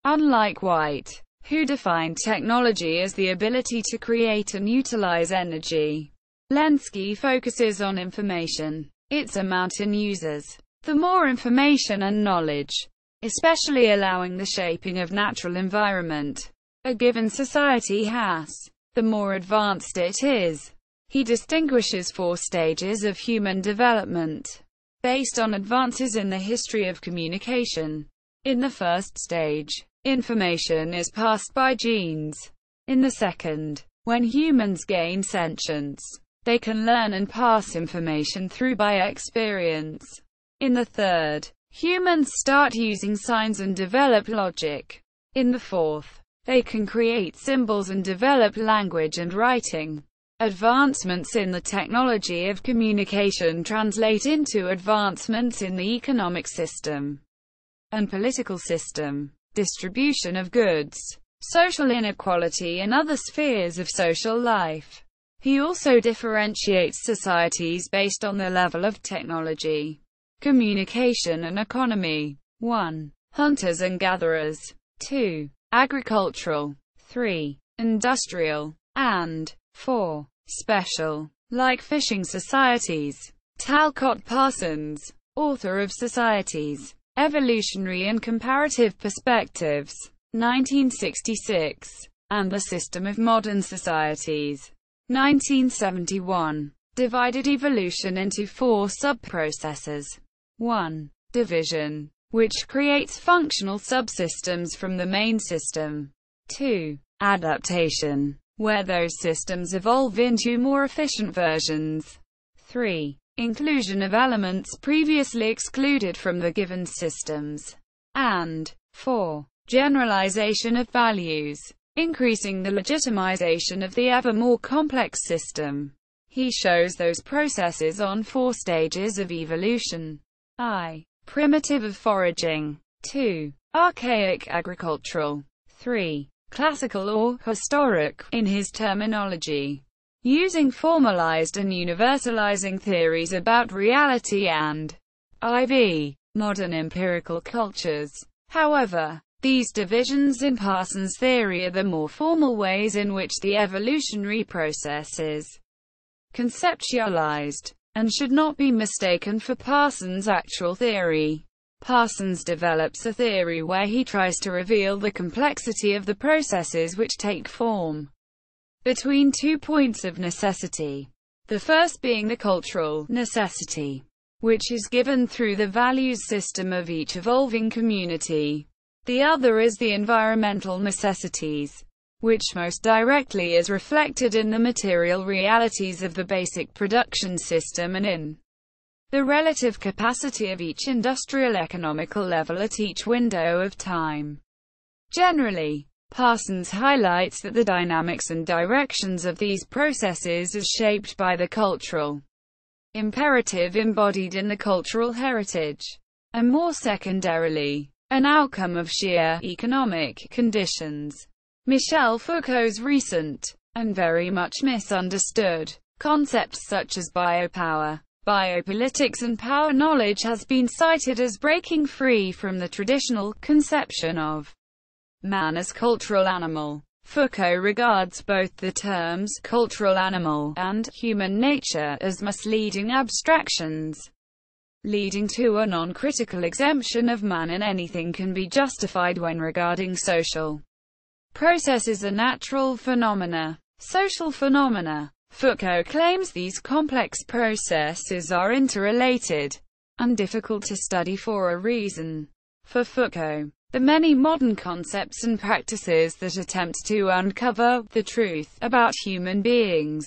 Unlike White, who defined technology as the ability to create and utilize energy, Lenski focuses on information, its amount in users. The more information and knowledge, especially allowing the shaping of natural environment, a given society has, the more advanced it is. He distinguishes 4 stages of human development, based on advances in the history of communication. In the first stage, information is passed by genes. In the second, when humans gain sentience, they can learn and pass information through by experience. In the third, humans start using signs and develop logic. In the fourth, they can create symbols and develop language and writing. Advancements in the technology of communication translate into advancements in the economic system and political system, distribution of goods, social inequality and other spheres of social life. He also differentiates societies based on their level of technology, communication and economy. 1. Hunters and gatherers. 2. Agricultural. 3. Industrial. And 4. Special. like fishing societies. Talcott Parsons, author of Societies, Evolutionary and Comparative Perspectives, 1966, and The System of Modern Societies, 1971, divided evolution into 4 sub-processes. 1. Division, which creates functional subsystems from the main system. 2. Adaptation, where those systems evolve into more efficient versions. 3. Inclusion of elements previously excluded from the given systems. And 4. Generalization of values, increasing the legitimization of the ever more complex system. He shows those processes on 4 stages of evolution. I. Primitive of foraging. 2. Archaic agricultural. 3. Classical or historic, in his terminology, using formalized and universalizing theories about reality, and IV. Modern empirical cultures. However, these divisions in Parsons' theory are the more formal ways in which the evolutionary process is conceptualized, and should not be mistaken for Parsons' actual theory. Parsons develops a theory where he tries to reveal the complexity of the processes which take form between 2 points of necessity. The first being the cultural necessity, which is given through the values system of each evolving community. The other is the environmental necessities, which most directly is reflected in the material realities of the basic production system and in the relative capacity of each industrial economical level at each window of time. Generally, Parsons highlights that the dynamics and directions of these processes is shaped by the cultural imperative embodied in the cultural heritage, and more secondarily, an outcome of sheer economic conditions. Michel Foucault's recent, and very much misunderstood, concepts such as biopower, biopolitics and power knowledge has been cited as breaking free from the traditional conception of man as cultural animal. Foucault regards both the terms cultural animal and human nature as misleading abstractions, leading to a non-critical exemption of man, and anything can be justified when regarding social processes and natural phenomena. Social phenomena. Foucault claims these complex processes are interrelated and difficult to study for a reason. For Foucault, the many modern concepts and practices that attempt to uncover the truth about human beings,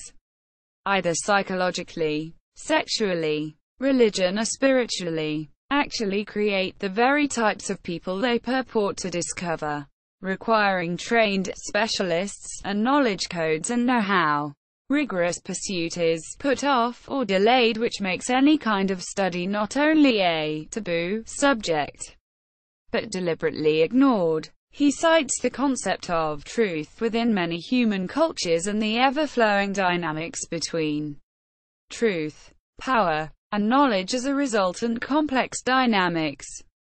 either psychologically, sexually, religion or spiritually, actually create the very types of people they purport to discover, requiring trained specialists and knowledge codes and know-how. Rigorous pursuit is put off or delayed, which makes any kind of study not only a taboo subject, but deliberately ignored. He cites the concept of truth within many human cultures and the ever-flowing dynamics between truth, power, and knowledge as a resultant complex dynamics.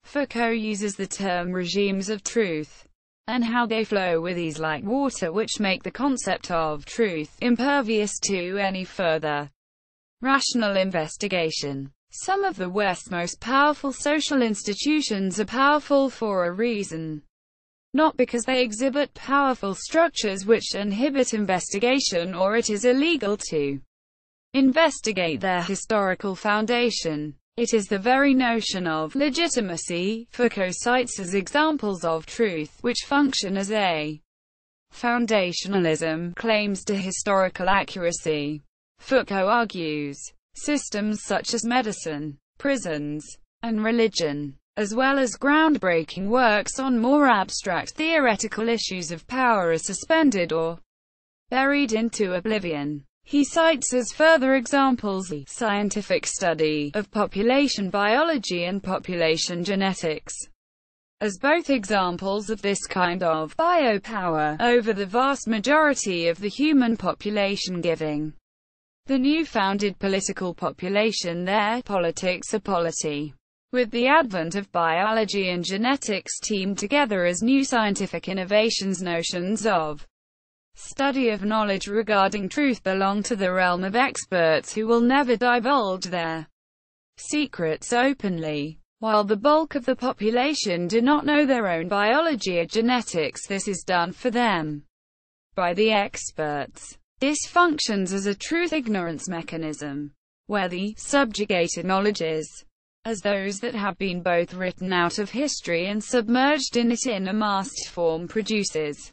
Foucault uses the term regimes of truth, and how they flow with ease like water, which make the concept of truth impervious to any further rational investigation. Some of the West's most powerful social institutions are powerful for a reason, not because they exhibit powerful structures which inhibit investigation or it is illegal to investigate their historical foundation. It is the very notion of legitimacy Foucault cites as examples of truth, which function as a foundationalism claims to historical accuracy. Foucault argues, systems such as medicine, prisons, and religion, as well as groundbreaking works on more abstract theoretical issues of power, are suspended or buried into oblivion. He cites as further examples the scientific study of population biology and population genetics, as both examples of this kind of biopower over the vast majority of the human population, giving the new-founded political population their politics or polity. With the advent of biology and genetics teamed together as new scientific innovations, notions of study of knowledge regarding truth belong to the realm of experts who will never divulge their secrets openly. While the bulk of the population do not know their own biology or genetics, this is done for them by the experts. This functions as a truth ignorance mechanism, where the subjugated knowledges, as those that have been both written out of history and submerged in it in a masked form, produces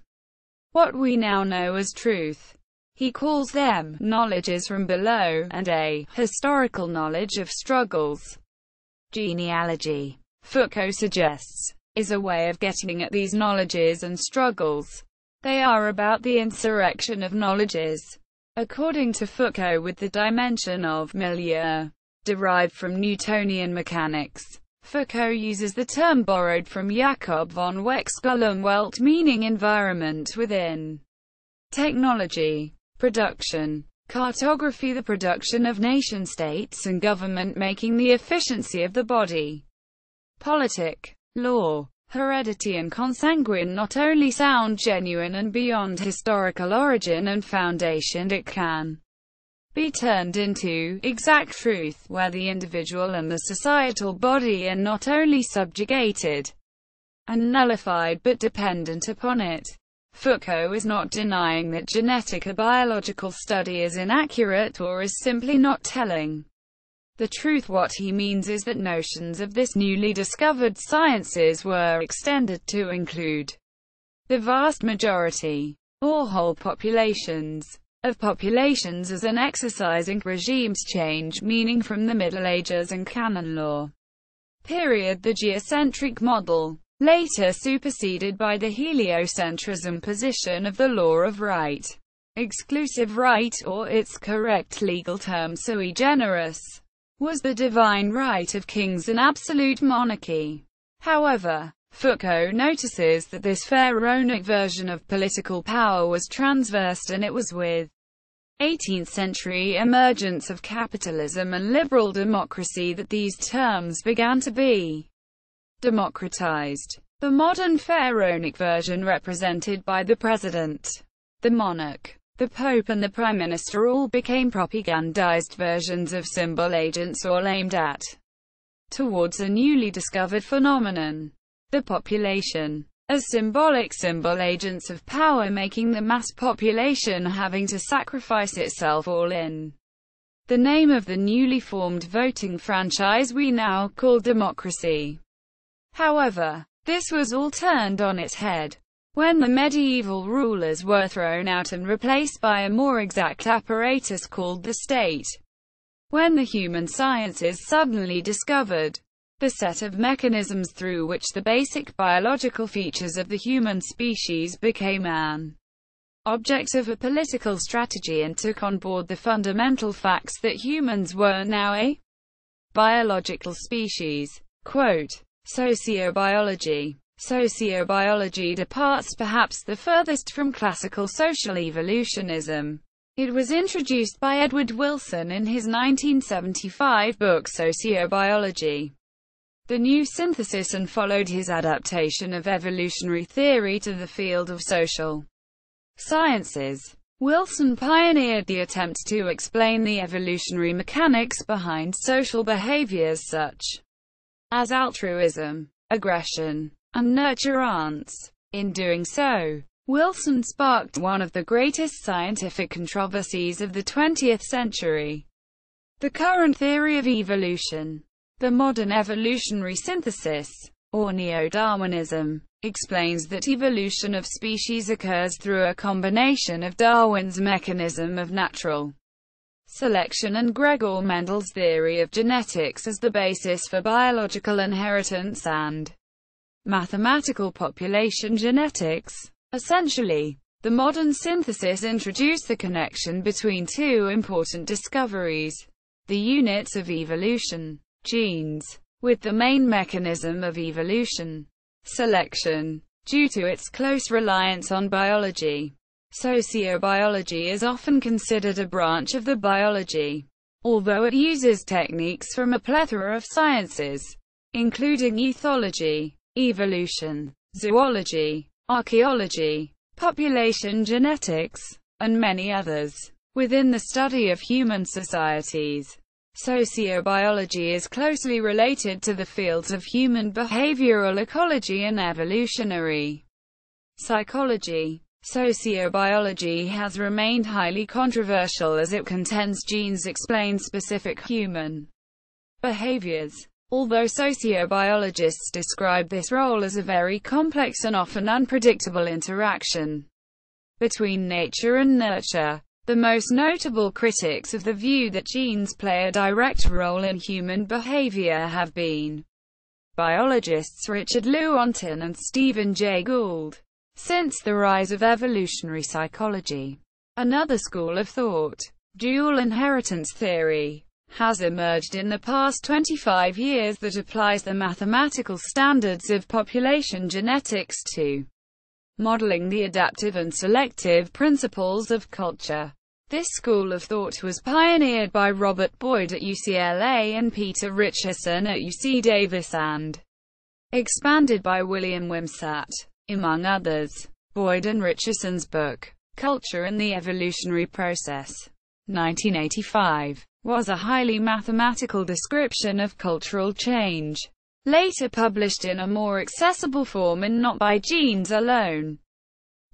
what we now know as truth. He calls them knowledges from below, and a historical knowledge of struggles. Genealogy, Foucault suggests, is a way of getting at these knowledges and struggles. They are about the insurrection of knowledges. According to Foucault, with the dimension of milieu, derived from Newtonian mechanics. Foucault uses the term borrowed from Jakob von Wechsler-Umwelt, meaning environment within technology, production, cartography, the production of nation-states and government, making the efficiency of the body, politic, law, heredity and consanguine not only sound genuine and beyond historical origin and foundation, it can be turned into exact truth, where the individual and the societal body are not only subjugated and nullified but dependent upon it. Foucault is not denying that genetic or biological study is inaccurate or is simply not telling the truth. What he means is that notions of this newly discovered sciences were extended to include the vast majority, or whole populations, of populations as an exercising regimes change meaning from the Middle Ages and canon law period. The geocentric model, later superseded by the heliocentrism position of the law of right, exclusive right, or its correct legal term sui generis, was the divine right of kings and absolute monarchy. However, Foucault notices that this pharaonic version of political power was transversed, and it was with 18th-century emergence of capitalism and liberal democracy that these terms began to be democratized. The modern pharaonic version, represented by the president, the monarch, the pope and the prime minister, all became propagandized versions of symbol agents, all aimed at towards a newly discovered phenomenon, the population, as symbolic symbol agents of power, making the mass population having to sacrifice itself all in the name of the newly formed voting franchise we now call democracy. However, this was all turned on its head when the medieval rulers were thrown out and replaced by a more exact apparatus called the state. When the human sciences suddenly discovered the set of mechanisms through which the basic biological features of the human species became an object of a political strategy, and took on board the fundamental facts that humans were now a biological species. Quote, Sociobiology. Sociobiology departs perhaps the furthest from classical social evolutionism. It was introduced by Edward Wilson in his 1975 book Sociobiology, the New Synthesis, and followed his adaptation of evolutionary theory to the field of social sciences. Wilson pioneered the attempt to explain the evolutionary mechanics behind social behaviors such as altruism, aggression, and nurturance. In doing so, Wilson sparked one of the greatest scientific controversies of the 20th century, the current theory of evolution. The modern evolutionary synthesis, or neo-Darwinism, explains that evolution of species occurs through a combination of Darwin's mechanism of natural selection and Gregor Mendel's theory of genetics as the basis for biological inheritance and mathematical population genetics. Essentially, the modern synthesis introduced the connection between two important discoveries: the units of evolution, genes, with the main mechanism of evolution, selection, due to its close reliance on biology. Sociobiology is often considered a branch of the biology, although it uses techniques from a plethora of sciences, including ethology, evolution, zoology, archaeology, population genetics, and many others. Within the study of human societies, sociobiology is closely related to the fields of human behavioral ecology and evolutionary psychology. Sociobiology has remained highly controversial as it contends genes explain specific human behaviors. Although sociobiologists describe this role as a very complex and often unpredictable interaction between nature and nurture, the most notable critics of the view that genes play a direct role in human behavior have been biologists Richard Lewontin and Stephen Jay Gould. Since the rise of evolutionary psychology, another school of thought, dual inheritance theory, has emerged in the past 25 years that applies the mathematical standards of population genetics to modeling the adaptive and selective principles of culture. This school of thought was pioneered by Robert Boyd at UCLA and Peter Richardson at UC Davis and expanded by William Wimsatt, among others. Boyd and Richardson's book, Culture and the Evolutionary Process, 1985, was a highly mathematical description of cultural change, later published in a more accessible form in Not by Genes Alone,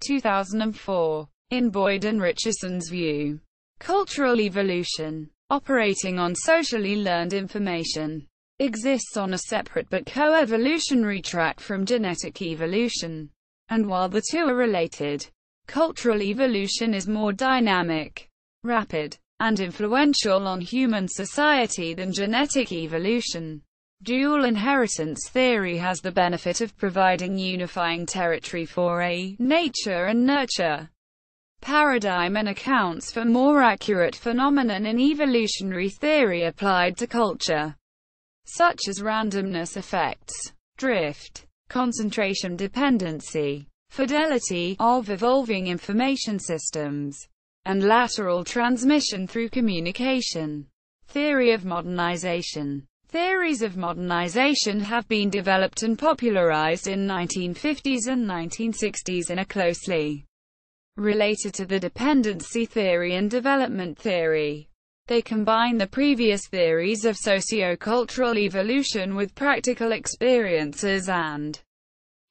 2004. In Boyd and Richardson's view, cultural evolution, operating on socially learned information, exists on a separate but co-evolutionary track from genetic evolution. And while the two are related, cultural evolution is more dynamic, rapid, and influential on human society than genetic evolution. Dual inheritance theory has the benefit of providing unifying territory for a nature and nurture paradigm and accounts for more accurate phenomenon in evolutionary theory applied to culture, such as randomness effects, drift, concentration dependency, fidelity of evolving information systems, and lateral transmission through communication. Theory of modernization. Theories of modernization have been developed and popularized in 1950s and 1960s and are closely related to the dependency theory and development theory. They combine the previous theories of sociocultural evolution with practical experiences and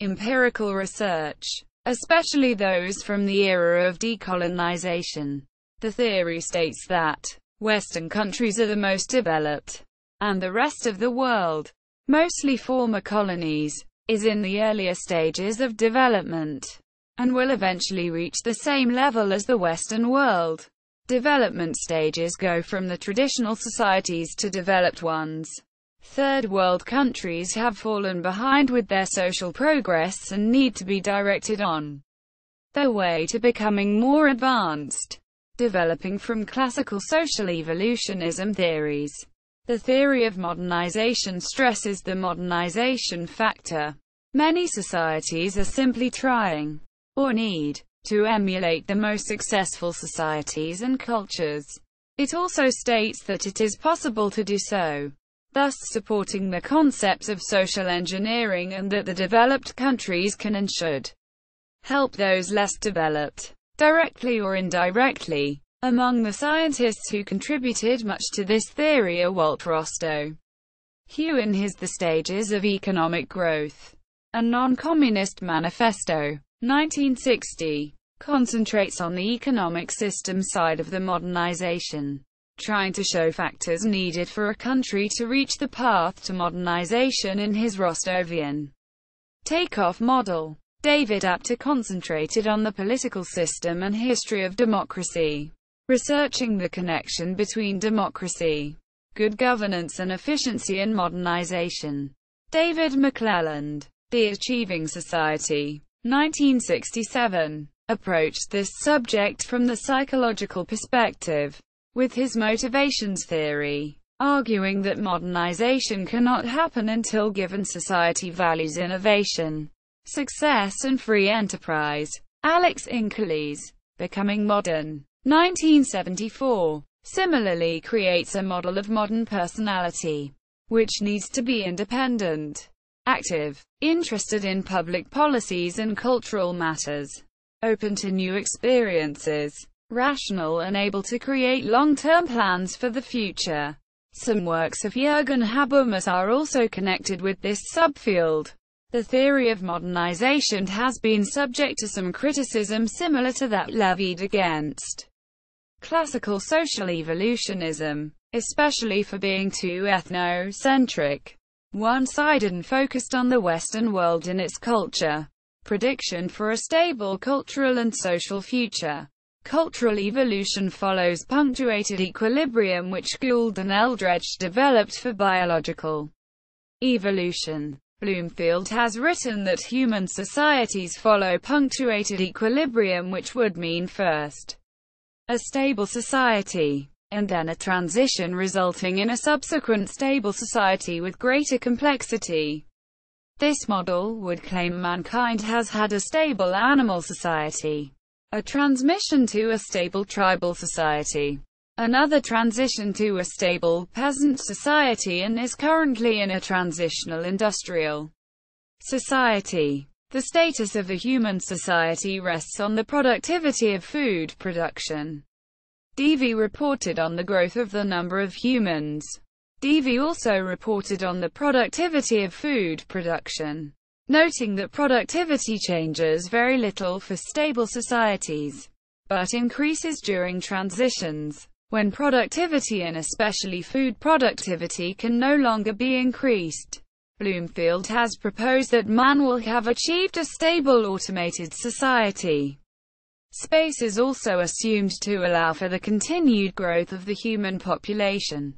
empirical research, especially those from the era of decolonization. The theory states that Western countries are the most developed, and the rest of the world, mostly former colonies, is in the earlier stages of development, and will eventually reach the same level as the Western world. Development stages go from the traditional societies to developed ones. Third world countries have fallen behind with their social progress and need to be directed on their way to becoming more advanced. Developing from classical social evolutionism theories, the theory of modernization stresses the modernization factor. Many societies are simply trying, or need, to emulate the most successful societies and cultures. It also states that it is possible to do so, thus supporting the concepts of social engineering, and that the developed countries can and should help those less developed, directly or indirectly. Among the scientists who contributed much to this theory are Walt Rostow. Hugh in his The Stages of Economic Growth, a Non-Communist Manifesto, 1960, concentrates on the economic system side of the modernization, trying to show factors needed for a country to reach the path to modernization in his Rostovian takeoff model. David Apter concentrated on the political system and history of democracy, researching the connection between democracy, good governance and efficiency in modernization. David McClelland, The Achieving Society, 1967, approached this subject from the psychological perspective, with his motivations theory, arguing that modernization cannot happen until given society values innovation, success and free enterprise. Alex Inkerles, Becoming Modern, 1974, similarly creates a model of modern personality, which needs to be independent, active, interested in public policies and cultural matters, open to new experiences, rational and able to create long-term plans for the future. Some works of Jürgen Habermas are also connected with this subfield. The theory of modernization has been subject to some criticism similar to that levied against classical social evolutionism, especially for being too ethnocentric, one-sided and focused on the Western world and its culture. Prediction for a stable cultural and social future. Cultural evolution follows punctuated equilibrium which Gould and Eldredge developed for biological evolution. Bloomfield has written that human societies follow punctuated equilibrium, which would mean first a stable society, and then a transition resulting in a subsequent stable society with greater complexity. This model would claim mankind has had a stable animal society, a transmission to a stable tribal society, another transition to a stable peasant society, and is currently in a transitional industrial society. The status of a human society rests on the productivity of food production. Devey reported on the growth of the number of humans. Devey also reported on the productivity of food production, noting that productivity changes very little for stable societies, but increases during transitions, when productivity and especially food productivity can no longer be increased. Bloomfield has proposed that man will have achieved a stable automated society. Space is also assumed to allow for the continued growth of the human population,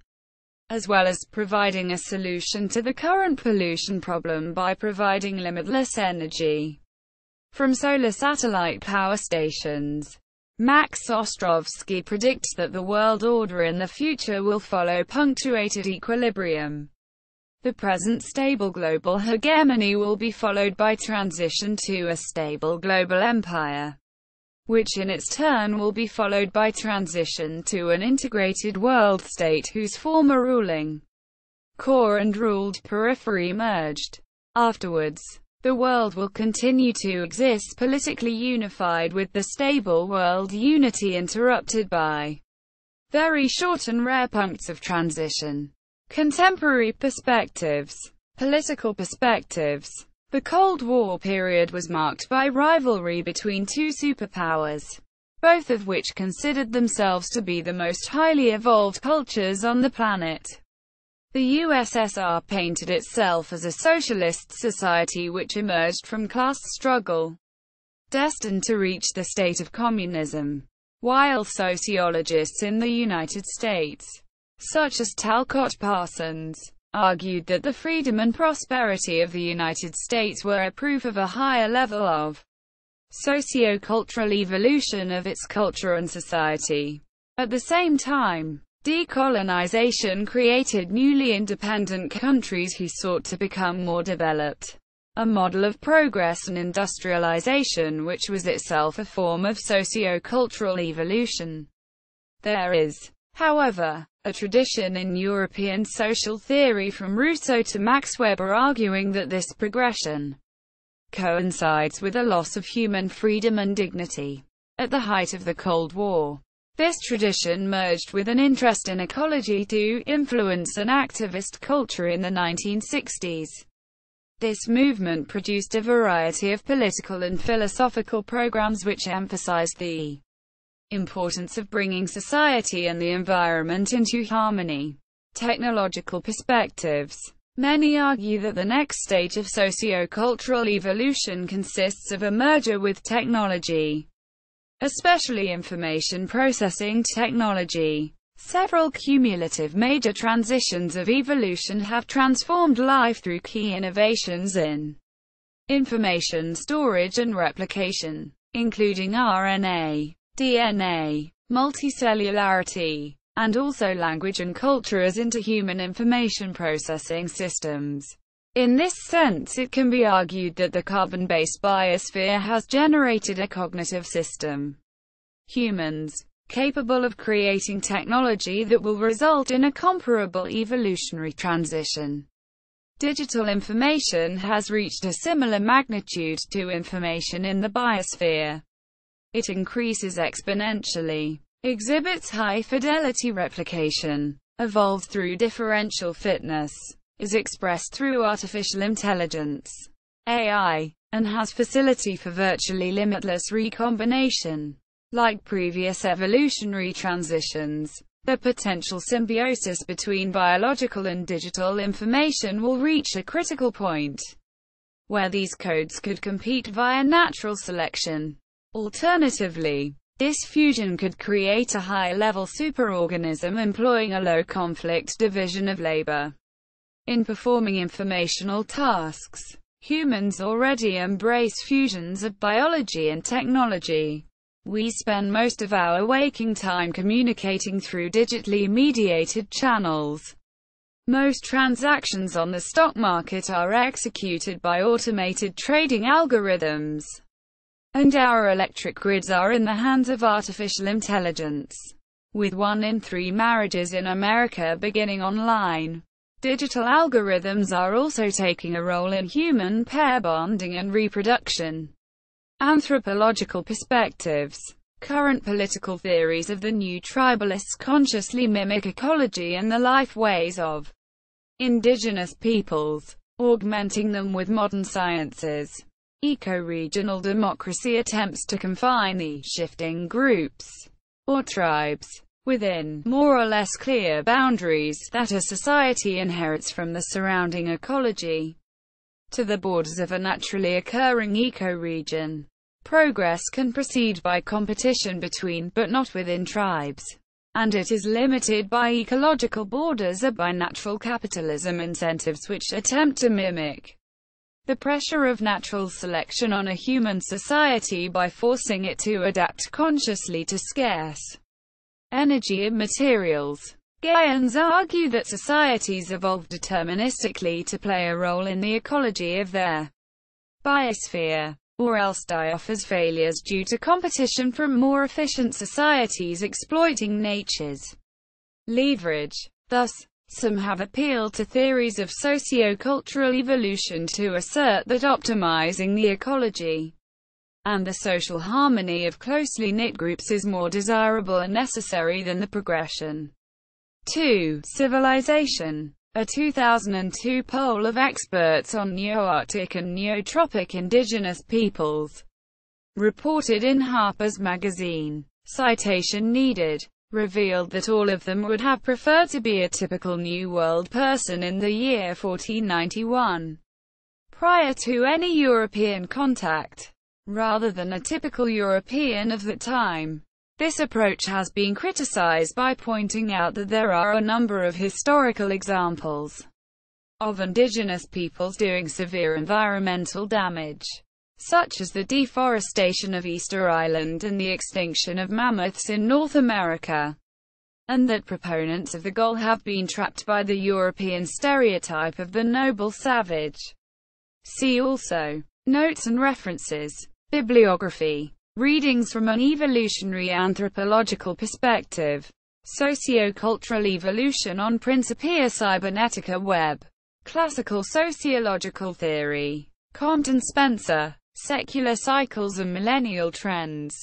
as well as providing a solution to the current pollution problem by providing limitless energy from solar satellite power stations. Max Ostrovsky predicts that the world order in the future will follow punctuated equilibrium. The present stable global hegemony will be followed by transition to a stable global empire, which in its turn will be followed by transition to an integrated world state whose former ruling core and ruled periphery merged. Afterwards, the world will continue to exist politically unified, with the stable world unity interrupted by very short and rare puncts of transition. Contemporary perspectives. Political perspectives. The Cold War period was marked by rivalry between two superpowers, both of which considered themselves to be the most highly evolved cultures on the planet. The USSR painted itself as a socialist society which emerged from class struggle, destined to reach the state of communism, while sociologists in the United States, such as Talcott Parsons, argued that the freedom and prosperity of the United States were a proof of a higher level of sociocultural evolution of its culture and society. At the same time, decolonization created newly independent countries who sought to become more developed, a model of progress and industrialization which was itself a form of sociocultural evolution. There is, however, a tradition in European social theory from Rousseau to Max Weber arguing that this progression coincides with a loss of human freedom and dignity. At the height of the Cold War, this tradition merged with an interest in ecology to influence an activist culture in the 1960s. This movement produced a variety of political and philosophical programs which emphasized the importance of bringing society and the environment into harmony. Technological perspectives. Many argue that the next stage of sociocultural evolution consists of a merger with technology, especially information processing technology. Several cumulative major transitions of evolution have transformed life through key innovations in information storage and replication, including RNA, DNA, multicellularity, and also language and culture as interhuman information processing systems. In this sense, it can be argued that the carbon-based biosphere has generated a cognitive system, humans, capable of creating technology that will result in a comparable evolutionary transition. Digital information has reached a similar magnitude to information in the biosphere. It increases exponentially, exhibits high-fidelity replication, evolves through differential fitness, is expressed through artificial intelligence, AI, and has facility for virtually limitless recombination. Like previous evolutionary transitions, the potential symbiosis between biological and digital information will reach a critical point, where these codes could compete via natural selection. Alternatively, this fusion could create a high-level superorganism employing a low-conflict division of labor in performing informational tasks. Humans already embrace fusions of biology and technology. We spend most of our waking time communicating through digitally mediated channels. Most transactions on the stock market are executed by automated trading algorithms, and our electric grids are in the hands of artificial intelligence. With 1 in 3 marriages in America beginning online, digital algorithms are also taking a role in human pair bonding and reproduction. Anthropological perspectives. Current political theories of the new tribalists consciously mimic ecology and the life ways of indigenous peoples, augmenting them with modern sciences. Eco-regional democracy attempts to confine the shifting groups, or tribes, within more or less clear boundaries that a society inherits from the surrounding ecology to the borders of a naturally occurring ecoregion. Progress can proceed by competition between, but not within tribes, and it is limited by ecological borders or by natural capitalism incentives which attempt to mimic the pressure of natural selection on a human society by forcing it to adapt consciously to scarce energy and materials. Gaians argue that societies evolve deterministically to play a role in the ecology of their biosphere, or else die off as failures due to competition from more efficient societies exploiting nature's leverage. Thus, some have appealed to theories of sociocultural evolution to assert that optimizing the ecology and the social harmony of closely knit groups is more desirable and necessary than the progression to civilization. A 2002 poll of experts on Neo-Arctic and Neotropic indigenous peoples, reported in Harper's Magazine, citation needed, revealed that all of them would have preferred to be a typical New World person in the year 1491, prior to any European contact, rather than a typical European of that time. This approach has been criticized by pointing out that there are a number of historical examples of indigenous peoples doing severe environmental damage, such as the deforestation of Easter Island and the extinction of mammoths in North America, and that proponents of the goal have been trapped by the European stereotype of the noble savage. See also notes and references. Bibliography. Readings from an evolutionary anthropological perspective. Sociocultural evolution on Principia Cybernetica Web. Classical sociological theory. Compton Spencer. Secular cycles and millennial trends.